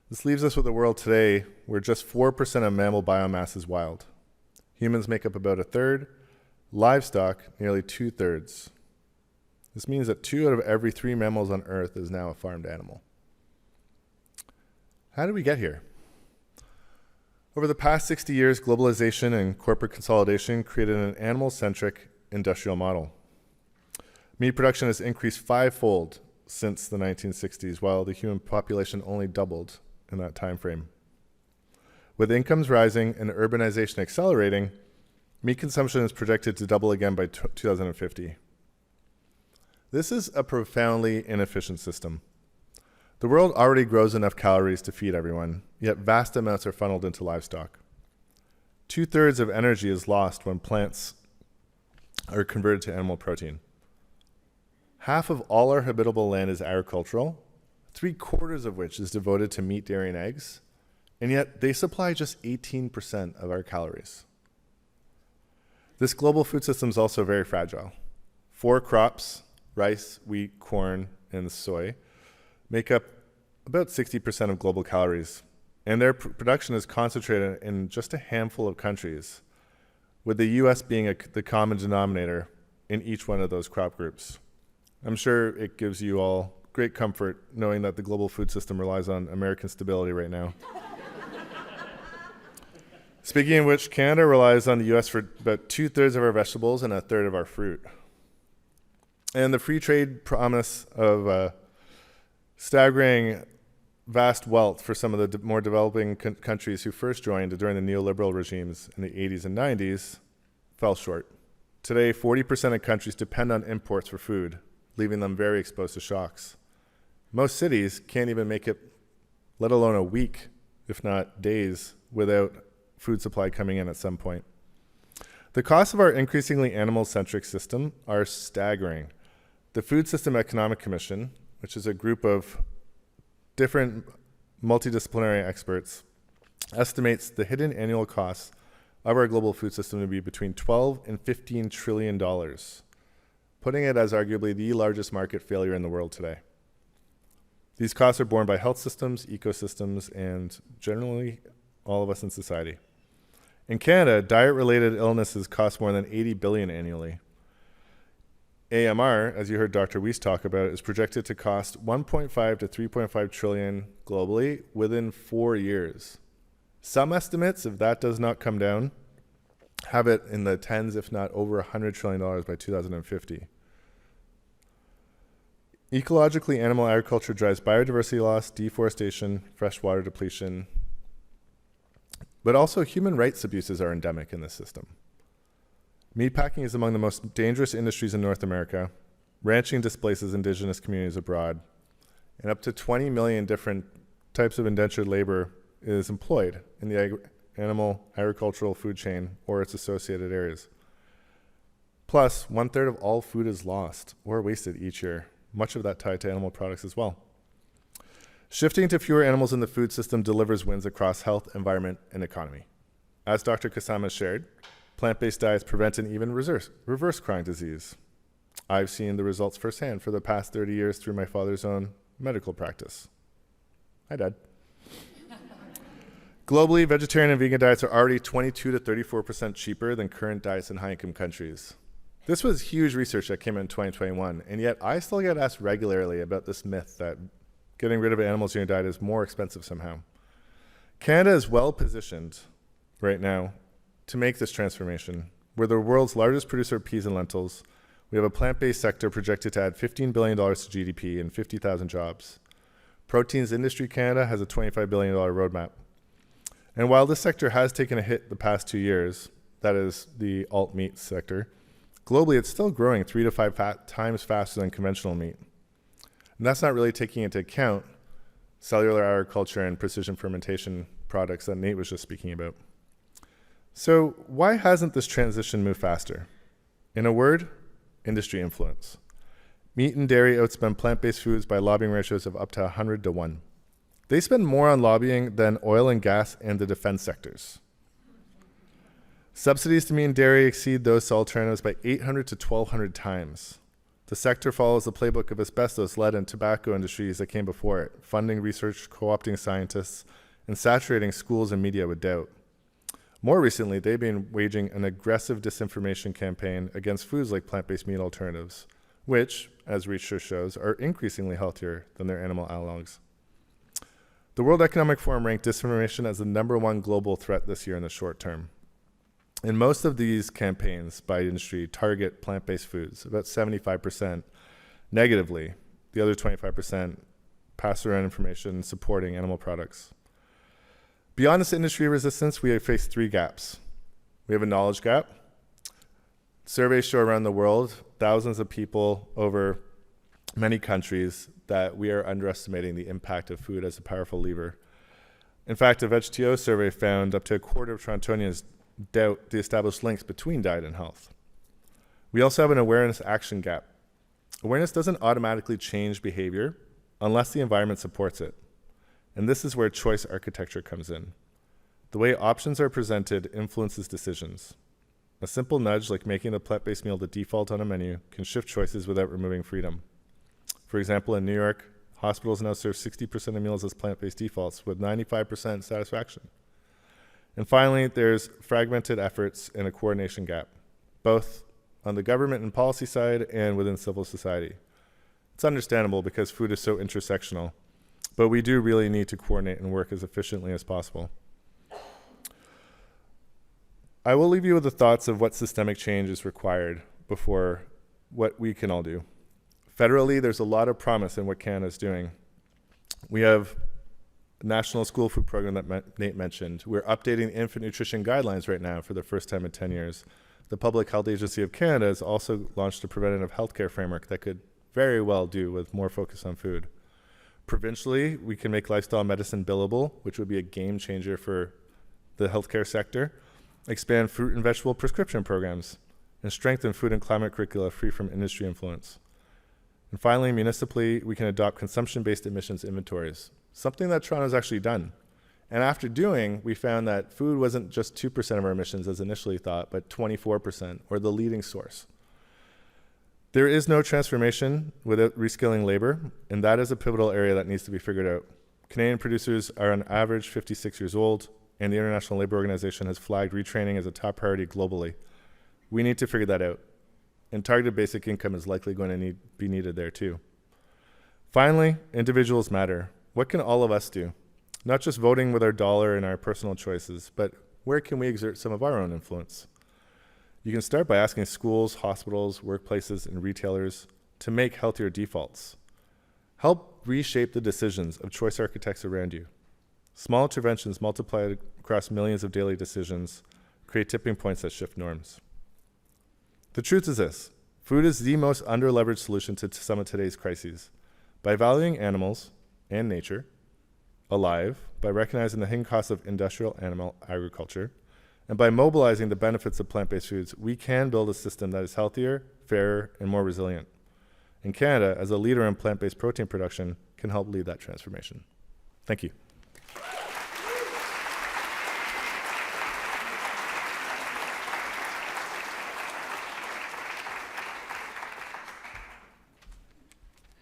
[SPEAKER 8] This leaves us with a world today where just 4% of mammal biomass is wild. Humans make up about 1/3, livestock nearly 2/3. This means that 2 out of every 3 mammals on Earth is now a farmed animal. How did we get here? Over the past 60 years, globalization and corporate consolidation created an animal-centric industrial model. Meat production has increased 5-fold since the 1960s, while the human population only doubled in that time frame. With incomes rising and urbanization accelerating, meat consumption is projected to double again by 2050. This is a profoundly inefficient system. The world already grows enough calories to feed everyone, yet vast amounts are funneled into livestock. 2/3 of energy is lost when plants are converted to animal protein. Half of all our habitable land is agricultural, 3/4 of which is devoted to meat, dairy, and eggs, and yet they supply just 18% of our calories. This global food system is also very fragile. 4 crops, rice, wheat, corn, and soy, make up about 60% of global calories, and their production is concentrated in just a handful of countries, with the US being the common denominator in each one of those crop groups. I'm sure it gives you all great comfort knowing that the global food system relies on American stability right now. Speaking of which, Canada relies on the US for about 2/3 of our vegetables and 1/3 of our fruit. And the free trade promise of staggering vast wealth for some of the more developing countries who first joined during the neoliberal regimes in the 80s and 90s fell short. Today, 40% of countries depend on imports for food, leaving them very exposed to shocks. Most cities can't even make it, let alone a week, if not days, without food supply coming in at some point. The costs of our increasingly animal-centric system are staggering. The Food System Economic Commission, which is a group of different multidisciplinary experts, estimates the hidden annual costs of our global food system to be between $12 and $15 trillion, putting it as arguably the largest market failure in the world today. These costs are borne by health systems, ecosystems, and generally all of us in society. In Canada, diet-related illnesses cost more than $80 billion annually. AMR, as you heard Dr. Weese talk about, is projected to cost $1.5 to $3.5 trillion globally within 4 years. Some estimates, if that does not come down, have it in the tens, if not over $100 trillion by 2050. Ecologically, animal agriculture drives biodiversity loss, deforestation, freshwater depletion, but also human rights abuses are endemic in this system. Meatpacking is among the most dangerous industries in North America. Ranching displaces indigenous communities abroad, and up to 20 million different types of indentured labor is employed in the animal agricultural food chain or its associated areas. Plus, 1/3 of all food is lost or wasted each year, much of that tied to animal products as well. Shifting to fewer animals in the food system delivers wins across health, environment, and economy. As Dr. Kassam has shared, plant-based diets prevent and even reverse chronic disease. I've seen the results firsthand for the past 30 years through my father's own medical practice. Hi, Dad. Globally, vegetarian and vegan diets are already 22 to 34% cheaper than current diets in high-income countries. This was huge research that came in 2021, and yet I still get asked regularly about this myth that getting rid of animals in your diet is more expensive somehow. Canada is well positioned right now to make this transformation. We're the world's largest producer of peas and lentils. We have a plant-based sector projected to add $15 billion to GDP and 50,000 jobs. Proteins Industry Canada has a $25 billion roadmap. And while this sector has taken a hit the past 2 years, that is the alt meat sector, globally it's still growing 3 to 5 times faster than conventional meat. And that's not really taking into account cellular agriculture and precision fermentation products that Nate was just speaking about. So why hasn't this transition moved faster? In a word, industry influence. Meat and dairy outspend plant-based foods by lobbying ratios of up to 100 to 1. They spend more on lobbying than oil and gas and the defense sectors. Subsidies to meat and dairy exceed those to alternatives by 800 to 1,200 times. The sector follows the playbook of asbestos, lead, and tobacco industries that came before it, funding research, co-opting scientists, and saturating schools and media with doubt. More recently, they've been waging an aggressive disinformation campaign against foods like plant-based meat alternatives, which, as research shows, are increasingly healthier than their animal analogs. The World Economic Forum ranked disinformation as the #1 global threat this year in the short term. And most of these campaigns by industry target plant-based foods, about 75% negatively. The other 25% pass around information supporting animal products. Beyond this industry resistance, we have faced three gaps. We have a knowledge gap. Surveys show around the world, thousands of people over many countries, that we are underestimating the impact of food as a powerful lever. In fact, a VegTO survey found up to a quarter of Torontonians doubt the established links between diet and health. We also have an awareness action gap. Awareness doesn't automatically change behavior unless the environment supports it. And this is where choice architecture comes in. The way options are presented influences decisions. A simple nudge like making the plant-based meal the default on a menu can shift choices without removing freedom. For example, in New York, hospitals now serve 60% of meals as plant-based defaults with 95% satisfaction. And finally, there's fragmented efforts and a coordination gap, both on the government and policy side and within civil society. It's understandable because food is so intersectional, but we do really need to coordinate and work as efficiently as possible. I will leave you with the thoughts of what systemic change is required before what we can all do. Federally, there's a lot of promise in what Canada is doing. We have a national school food program that Nate mentioned. We're updating infant nutrition guidelines right now for the first time in 10 years. The Public Health Agency of Canada has also launched a preventative healthcare framework that could very well do with more focus on food. Provincially, we can make lifestyle medicine billable, which would be a game changer for the healthcare sector, expand fruit and vegetable prescription programs, and strengthen food and climate curricula free from industry influence. And finally, municipally, we can adopt consumption-based emissions inventories, something that Toronto's actually done. And after doing, we found that food wasn't just 2% of our emissions as initially thought, but 24%, or the leading source. There is no transformation without reskilling labor, and that is a pivotal area that needs to be figured out. Canadian producers are on average 56 years old, and the International Labour Organization has flagged retraining as a top priority globally. We need to figure that out. And targeted basic income is likely going to be needed there too. Finally, individuals matter. What can all of us do? Not just voting with our dollar and our personal choices, but where can we exert some of our own influence? You can start by asking schools, hospitals, workplaces, and retailers to make healthier defaults. Help reshape the decisions of choice architects around you. Small interventions multiplied across millions of daily decisions create tipping points that shift norms. The truth is this: food is the most under-leveraged solution to some of today's crises. By valuing animals and nature alive, by recognizing the hidden costs of industrial animal agriculture, and by mobilizing the benefits of plant-based foods, we can build a system that is healthier, fairer, and more resilient. And Canada, as a leader in plant-based protein production, can help lead that transformation. Thank you.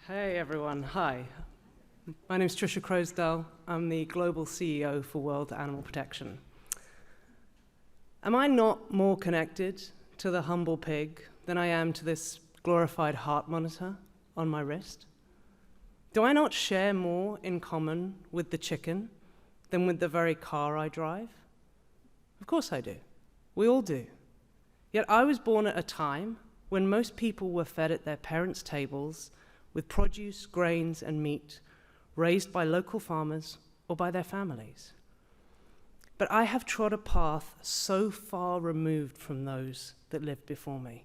[SPEAKER 9] Hey everyone, hi. My name is Tricia Croasdell. I'm the Global CEO for World Animal Protection. Am I not more connected to the humble pig than I am to this glorified heart monitor on my wrist? Do I not share more in common with the chicken than with the very car I drive? Of course I do. We all do. Yet I was born at a time when most people were fed at their parents' tables with produce, grains, and meat raised by local farmers or by their families. But I have trod a path so far removed from those that lived before me,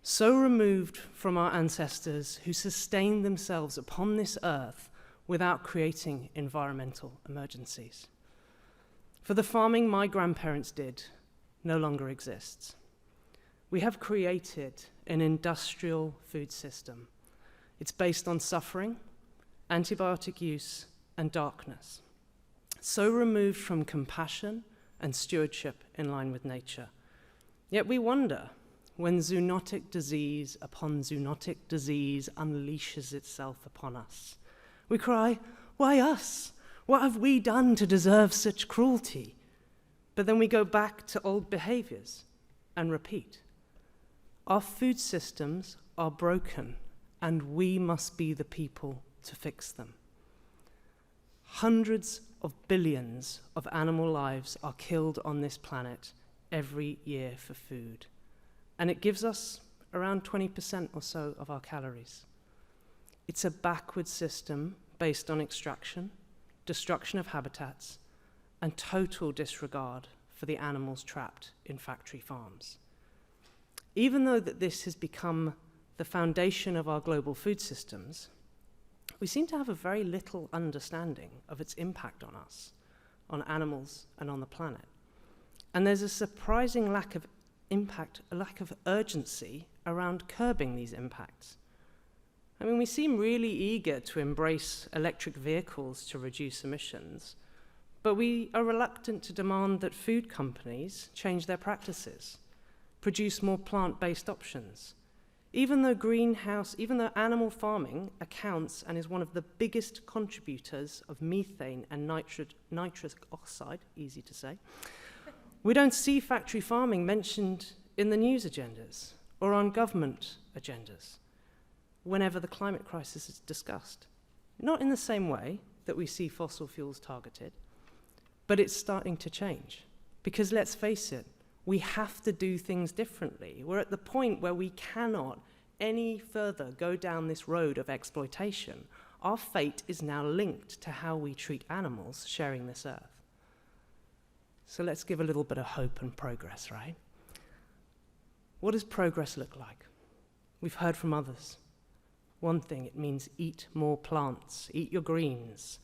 [SPEAKER 9] so removed from our ancestors who sustained themselves upon this earth without creating environmental emergencies. For the farming my grandparents did no longer exists. We have created an industrial food system. It's based on suffering, antibiotic use, and darkness. So removed from compassion and stewardship in line with nature. Yet we wonder when zoonotic disease upon zoonotic disease unleashes itself upon us. We cry, why us? What have we done to deserve such cruelty? But then we go back to old behaviors and repeat. Our food systems are broken, and we must be the people to fix them. Hundreds of billions of animal lives are killed on this planet every year for food, and it gives us around 20% or so of our calories. It's a backward system based on extraction, destruction of habitats, and total disregard for the animals trapped in factory farms. Even though that this has become the foundation of our global food systems, we seem to have a very little understanding of its impact on us, on animals, and on the planet. And there's a surprising lack of impact, a lack of urgency around curbing these impacts. I mean, we seem really eager to embrace electric vehicles to reduce emissions, but we are reluctant to demand that food companies change their practices, produce more plant-based options. Even though animal farming accounts and is one of the biggest contributors of methane and nitrous oxide, easy to say, we don't see factory farming mentioned in the news agendas or on government agendas whenever the climate crisis is discussed. Not in the same way that we see fossil fuels targeted, but it's starting to change. Because let's face it, we have to do things differently. We're at the point where we cannot any further go down this road of exploitation. Our fate is now linked to how we treat animals sharing this earth. So let's give a little bit of hope and progress, right? What does progress look like? We've heard from others. One thing, it means eat more plants, eat your greens.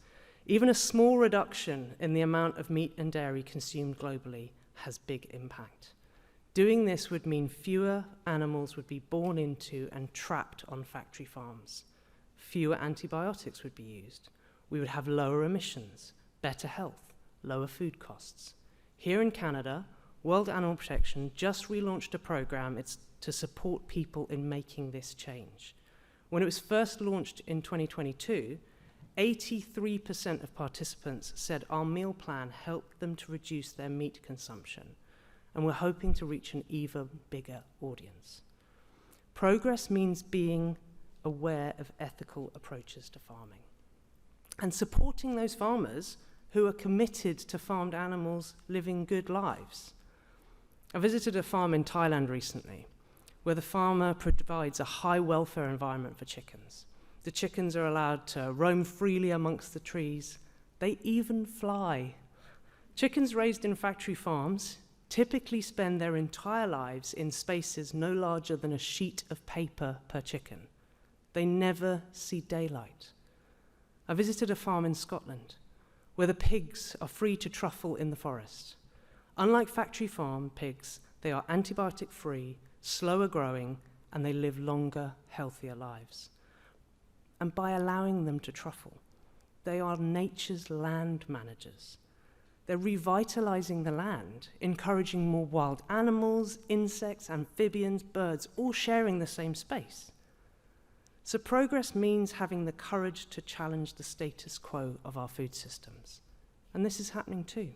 [SPEAKER 9] Even a small reduction in the amount of meat and dairy consumed globally has big impact. Doing this would mean fewer animals would be born into and trapped on factory farms. Fewer antibiotics would be used. We would have lower emissions, better health, lower food costs. Here in Canada, World Animal Protection just relaunched a program to support people in making this change. When it was first launched in 2022, 83% of participants said our meal plan helped them to reduce their meat consumption, and we're hoping to reach an even bigger audience. Progress means being aware of ethical approaches to farming and supporting those farmers who are committed to farmed animals living good lives. I visited a farm in Thailand recently where the farmer provides a high welfare environment for chickens. The chickens are allowed to roam freely amongst the trees. They even fly. Chickens raised in factory farms typically spend their entire lives in spaces no larger than a sheet of paper per chicken. They never see daylight. I visited a farm in Scotland where the pigs are free to truffle in the forest. Unlike factory farm pigs, they are antibiotic-free, slower growing, and they live longer, healthier lives. And by allowing them to truffle, they are nature's land managers. They're revitalizing the land, encouraging more wild animals, insects, amphibians, birds, all sharing the same space. So progress means having the courage to challenge the status quo of our food systems. And this is happening too.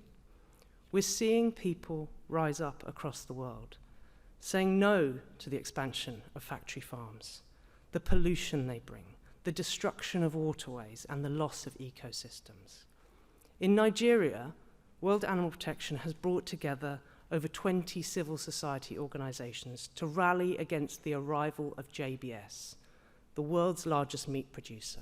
[SPEAKER 9] We're seeing people rise up across the world, saying no to the expansion of factory farms, the pollution they bring, the destruction of waterways, and the loss of ecosystems. In Nigeria, World Animal Protection has brought together over 20 civil society organizations to rally against the arrival of JBS, the world's largest meat producer.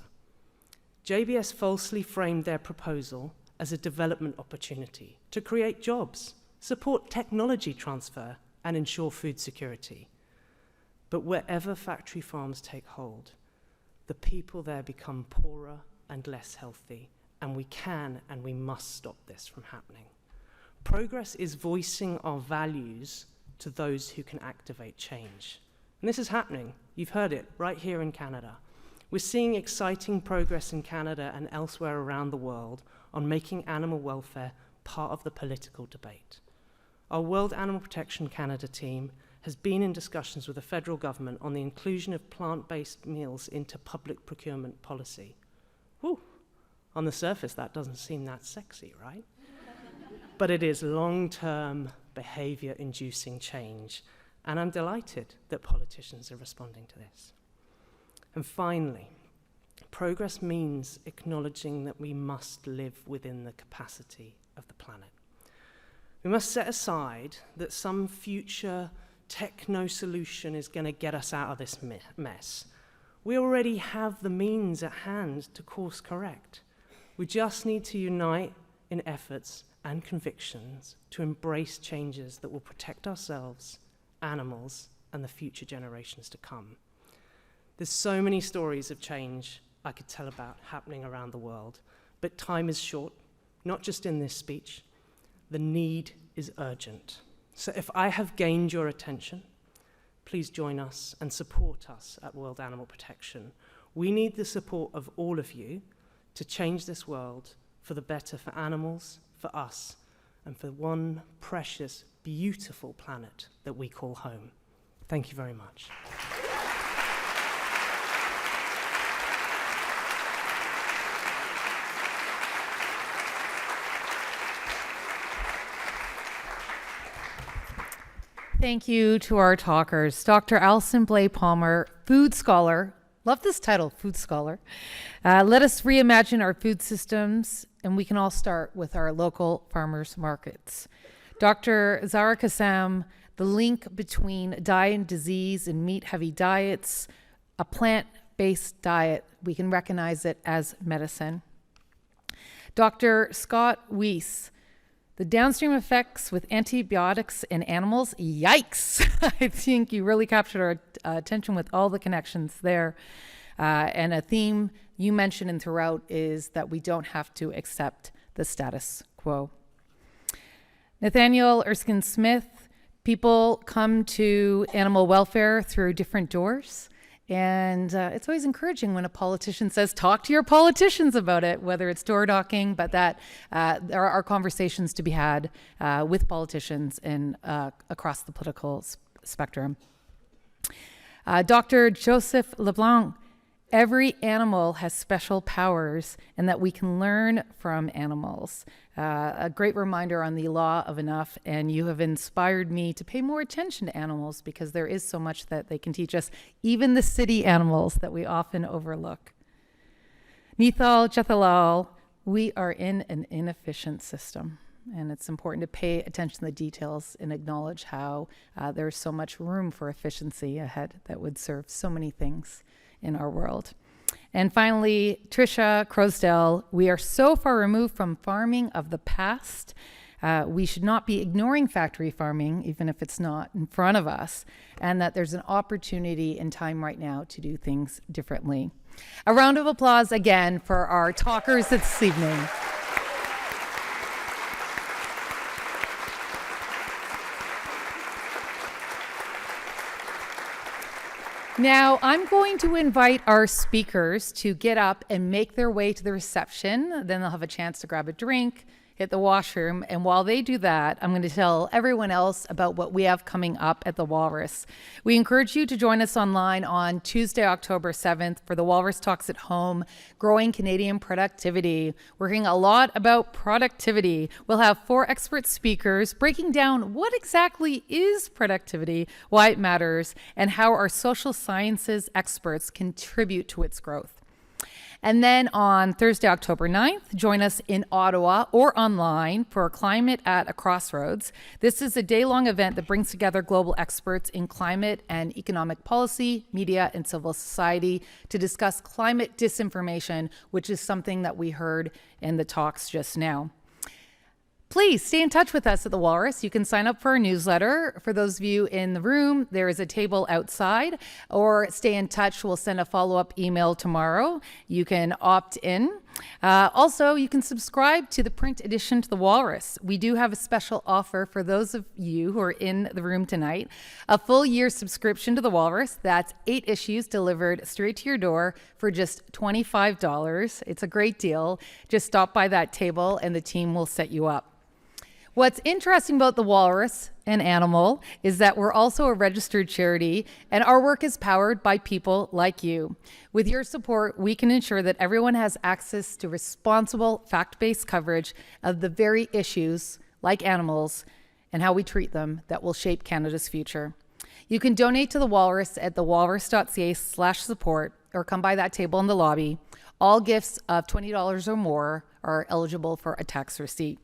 [SPEAKER 9] JBS falsely framed their proposal as a development opportunity to create jobs, support technology transfer, and ensure food security. But wherever factory farms take hold, the people there become poorer and less healthy, and we can and we must stop this from happening. Progress is voicing our values to those who can activate change. And this is happening. You've heard it right here in Canada. We're seeing exciting progress in Canada and elsewhere around the world on making animal welfare part of the political debate. Our World Animal Protection Canada team has been in discussions with the federal government on the inclusion of plant-based meals into public procurement policy. Whew. On the surface, that doesn't seem that sexy, right? But it is long-term behavior-inducing change, and I'm delighted that politicians are responding to this. And finally, progress means acknowledging that we must live within the capacity of the planet. We must set aside that some future techno-solution is going to get us out of this mess. We already have the means at hand to course correct. We just need to unite in efforts and convictions to embrace changes that will protect ourselves, animals, and the future generations to come. There's so many stories of change I could tell about happening around the world, but time is short, not just in this speech. The need is urgent. So if I have gained your attention, please join us and support us at World Animal Protection. We need the support of all of you to change this world for the better for animals, for us, and for one precious, beautiful planet that we call home. Thank you very much.
[SPEAKER 1] Thank you to our talkers. Dr. Alison Blay-Palmer, food scholar. Love this title, food scholar. Let us reimagine our food systems, and we can all start with our local farmers markets. Dr. Zahra Kassam, the link between diet and disease and meat-heavy diets, a plant-based diet, we can recognize it as medicine. Dr. Scott Weese, the downstream effects with antibiotics in animals, yikes. I think you really captured our attention with all the connections there. And a theme you mentioned and throughout is that we don't have to accept the status quo. Nathaniel, Erskine-Smith, people come to animal welfare through different doors. And it's always encouraging when a politician says, talk to your politicians about it, whether it's door knocking, but that there are conversations to be had with politicians and across the political spectrum. Dr. Joseph LeBlanc, every animal has special powers and that we can learn from animals. A great reminder on the law of enough, and you have inspired me to pay more attention to animals because there is so much that they can teach us, even the city animals that we often overlook. Nital, Jethalal, we are in an inefficient system, and it's important to pay attention to the details and acknowledge how there's so much room for efficiency ahead that would serve so many things in our world. And finally, Tricia, Croasdell, we are so far removed from farming of the past. We should not be ignoring factory farming, even if it's not in front of us, and that there's an opportunity and time right now to do things differently. A round of applause again for our talkers this evening. Now, I'm going to invite our speakers to get up and make their way to the reception. Then they'll have a chance to grab a drink, hit the washroom, and while they do that, I'm going to tell everyone else about what we have coming up at the Walrus. We encourage you to join us online on Tuesday, October 7th for the Walrus Talks at Home, Growing Canadian Productivity, working a lot about productivity. We'll have 4 expert speakers breaking down what exactly is productivity, why it matters, and how our social sciences experts contribute to its growth. And then on Thursday, October 9th, join us in Ottawa or online for Climate at a Crossroads. This is a day-long event that brings together global experts in climate and economic policy, media, and civil society to discuss climate disinformation, which is something that we heard in the talks just now. Please stay in touch with us at the Walrus. You can sign up for our newsletter. For those of you in the room, there is a table outside, or stay in touch. We'll send a follow-up email tomorrow. You can opt in. Also, you can subscribe to the print edition to the Walrus. We do have a special offer for those of you who are in the room tonight. A full year subscription to the Walrus. That's 8 issues delivered straight to your door for just $25. It's a great deal. Just stop by that table and the team will set you up. What's interesting about the Walrus and Animal is that we're also a registered charity, and our work is powered by people like you. With your support, we can ensure that everyone has access to responsible, fact-based coverage of the very issues, like animals, and how we treat them, that will shape Canada's future. You can donate to the Walrus at thewalrus.ca/support, or come by that table in the lobby. All gifts of $20 or more are eligible for a tax receipt.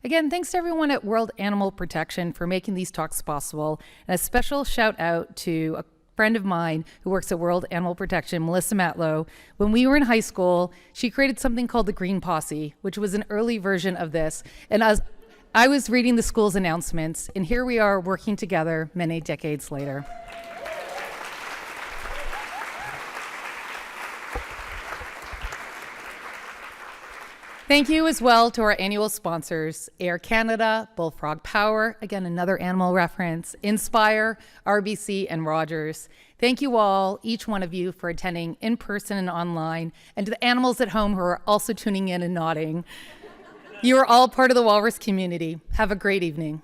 [SPEAKER 1] Again, thanks to everyone at World Animal Protection for making these talks possible. And a special shout out to friend of mine who works at World Animal Protection, Melissa Matlow. When we were in high school, she created something called the Green Posse, which was an early version of this. And as I was reading the school's announcements, and here we are working together many decades later. Thank you as well to our annual sponsors, Air Canada, Bullfrog Power, again, another animal reference, Inspire, RBC, and Rogers. Thank you all, each one of you, for attending in person and online, and to the animals at home who are also tuning in and nodding. You are all part of the Walrus community. Have a great evening.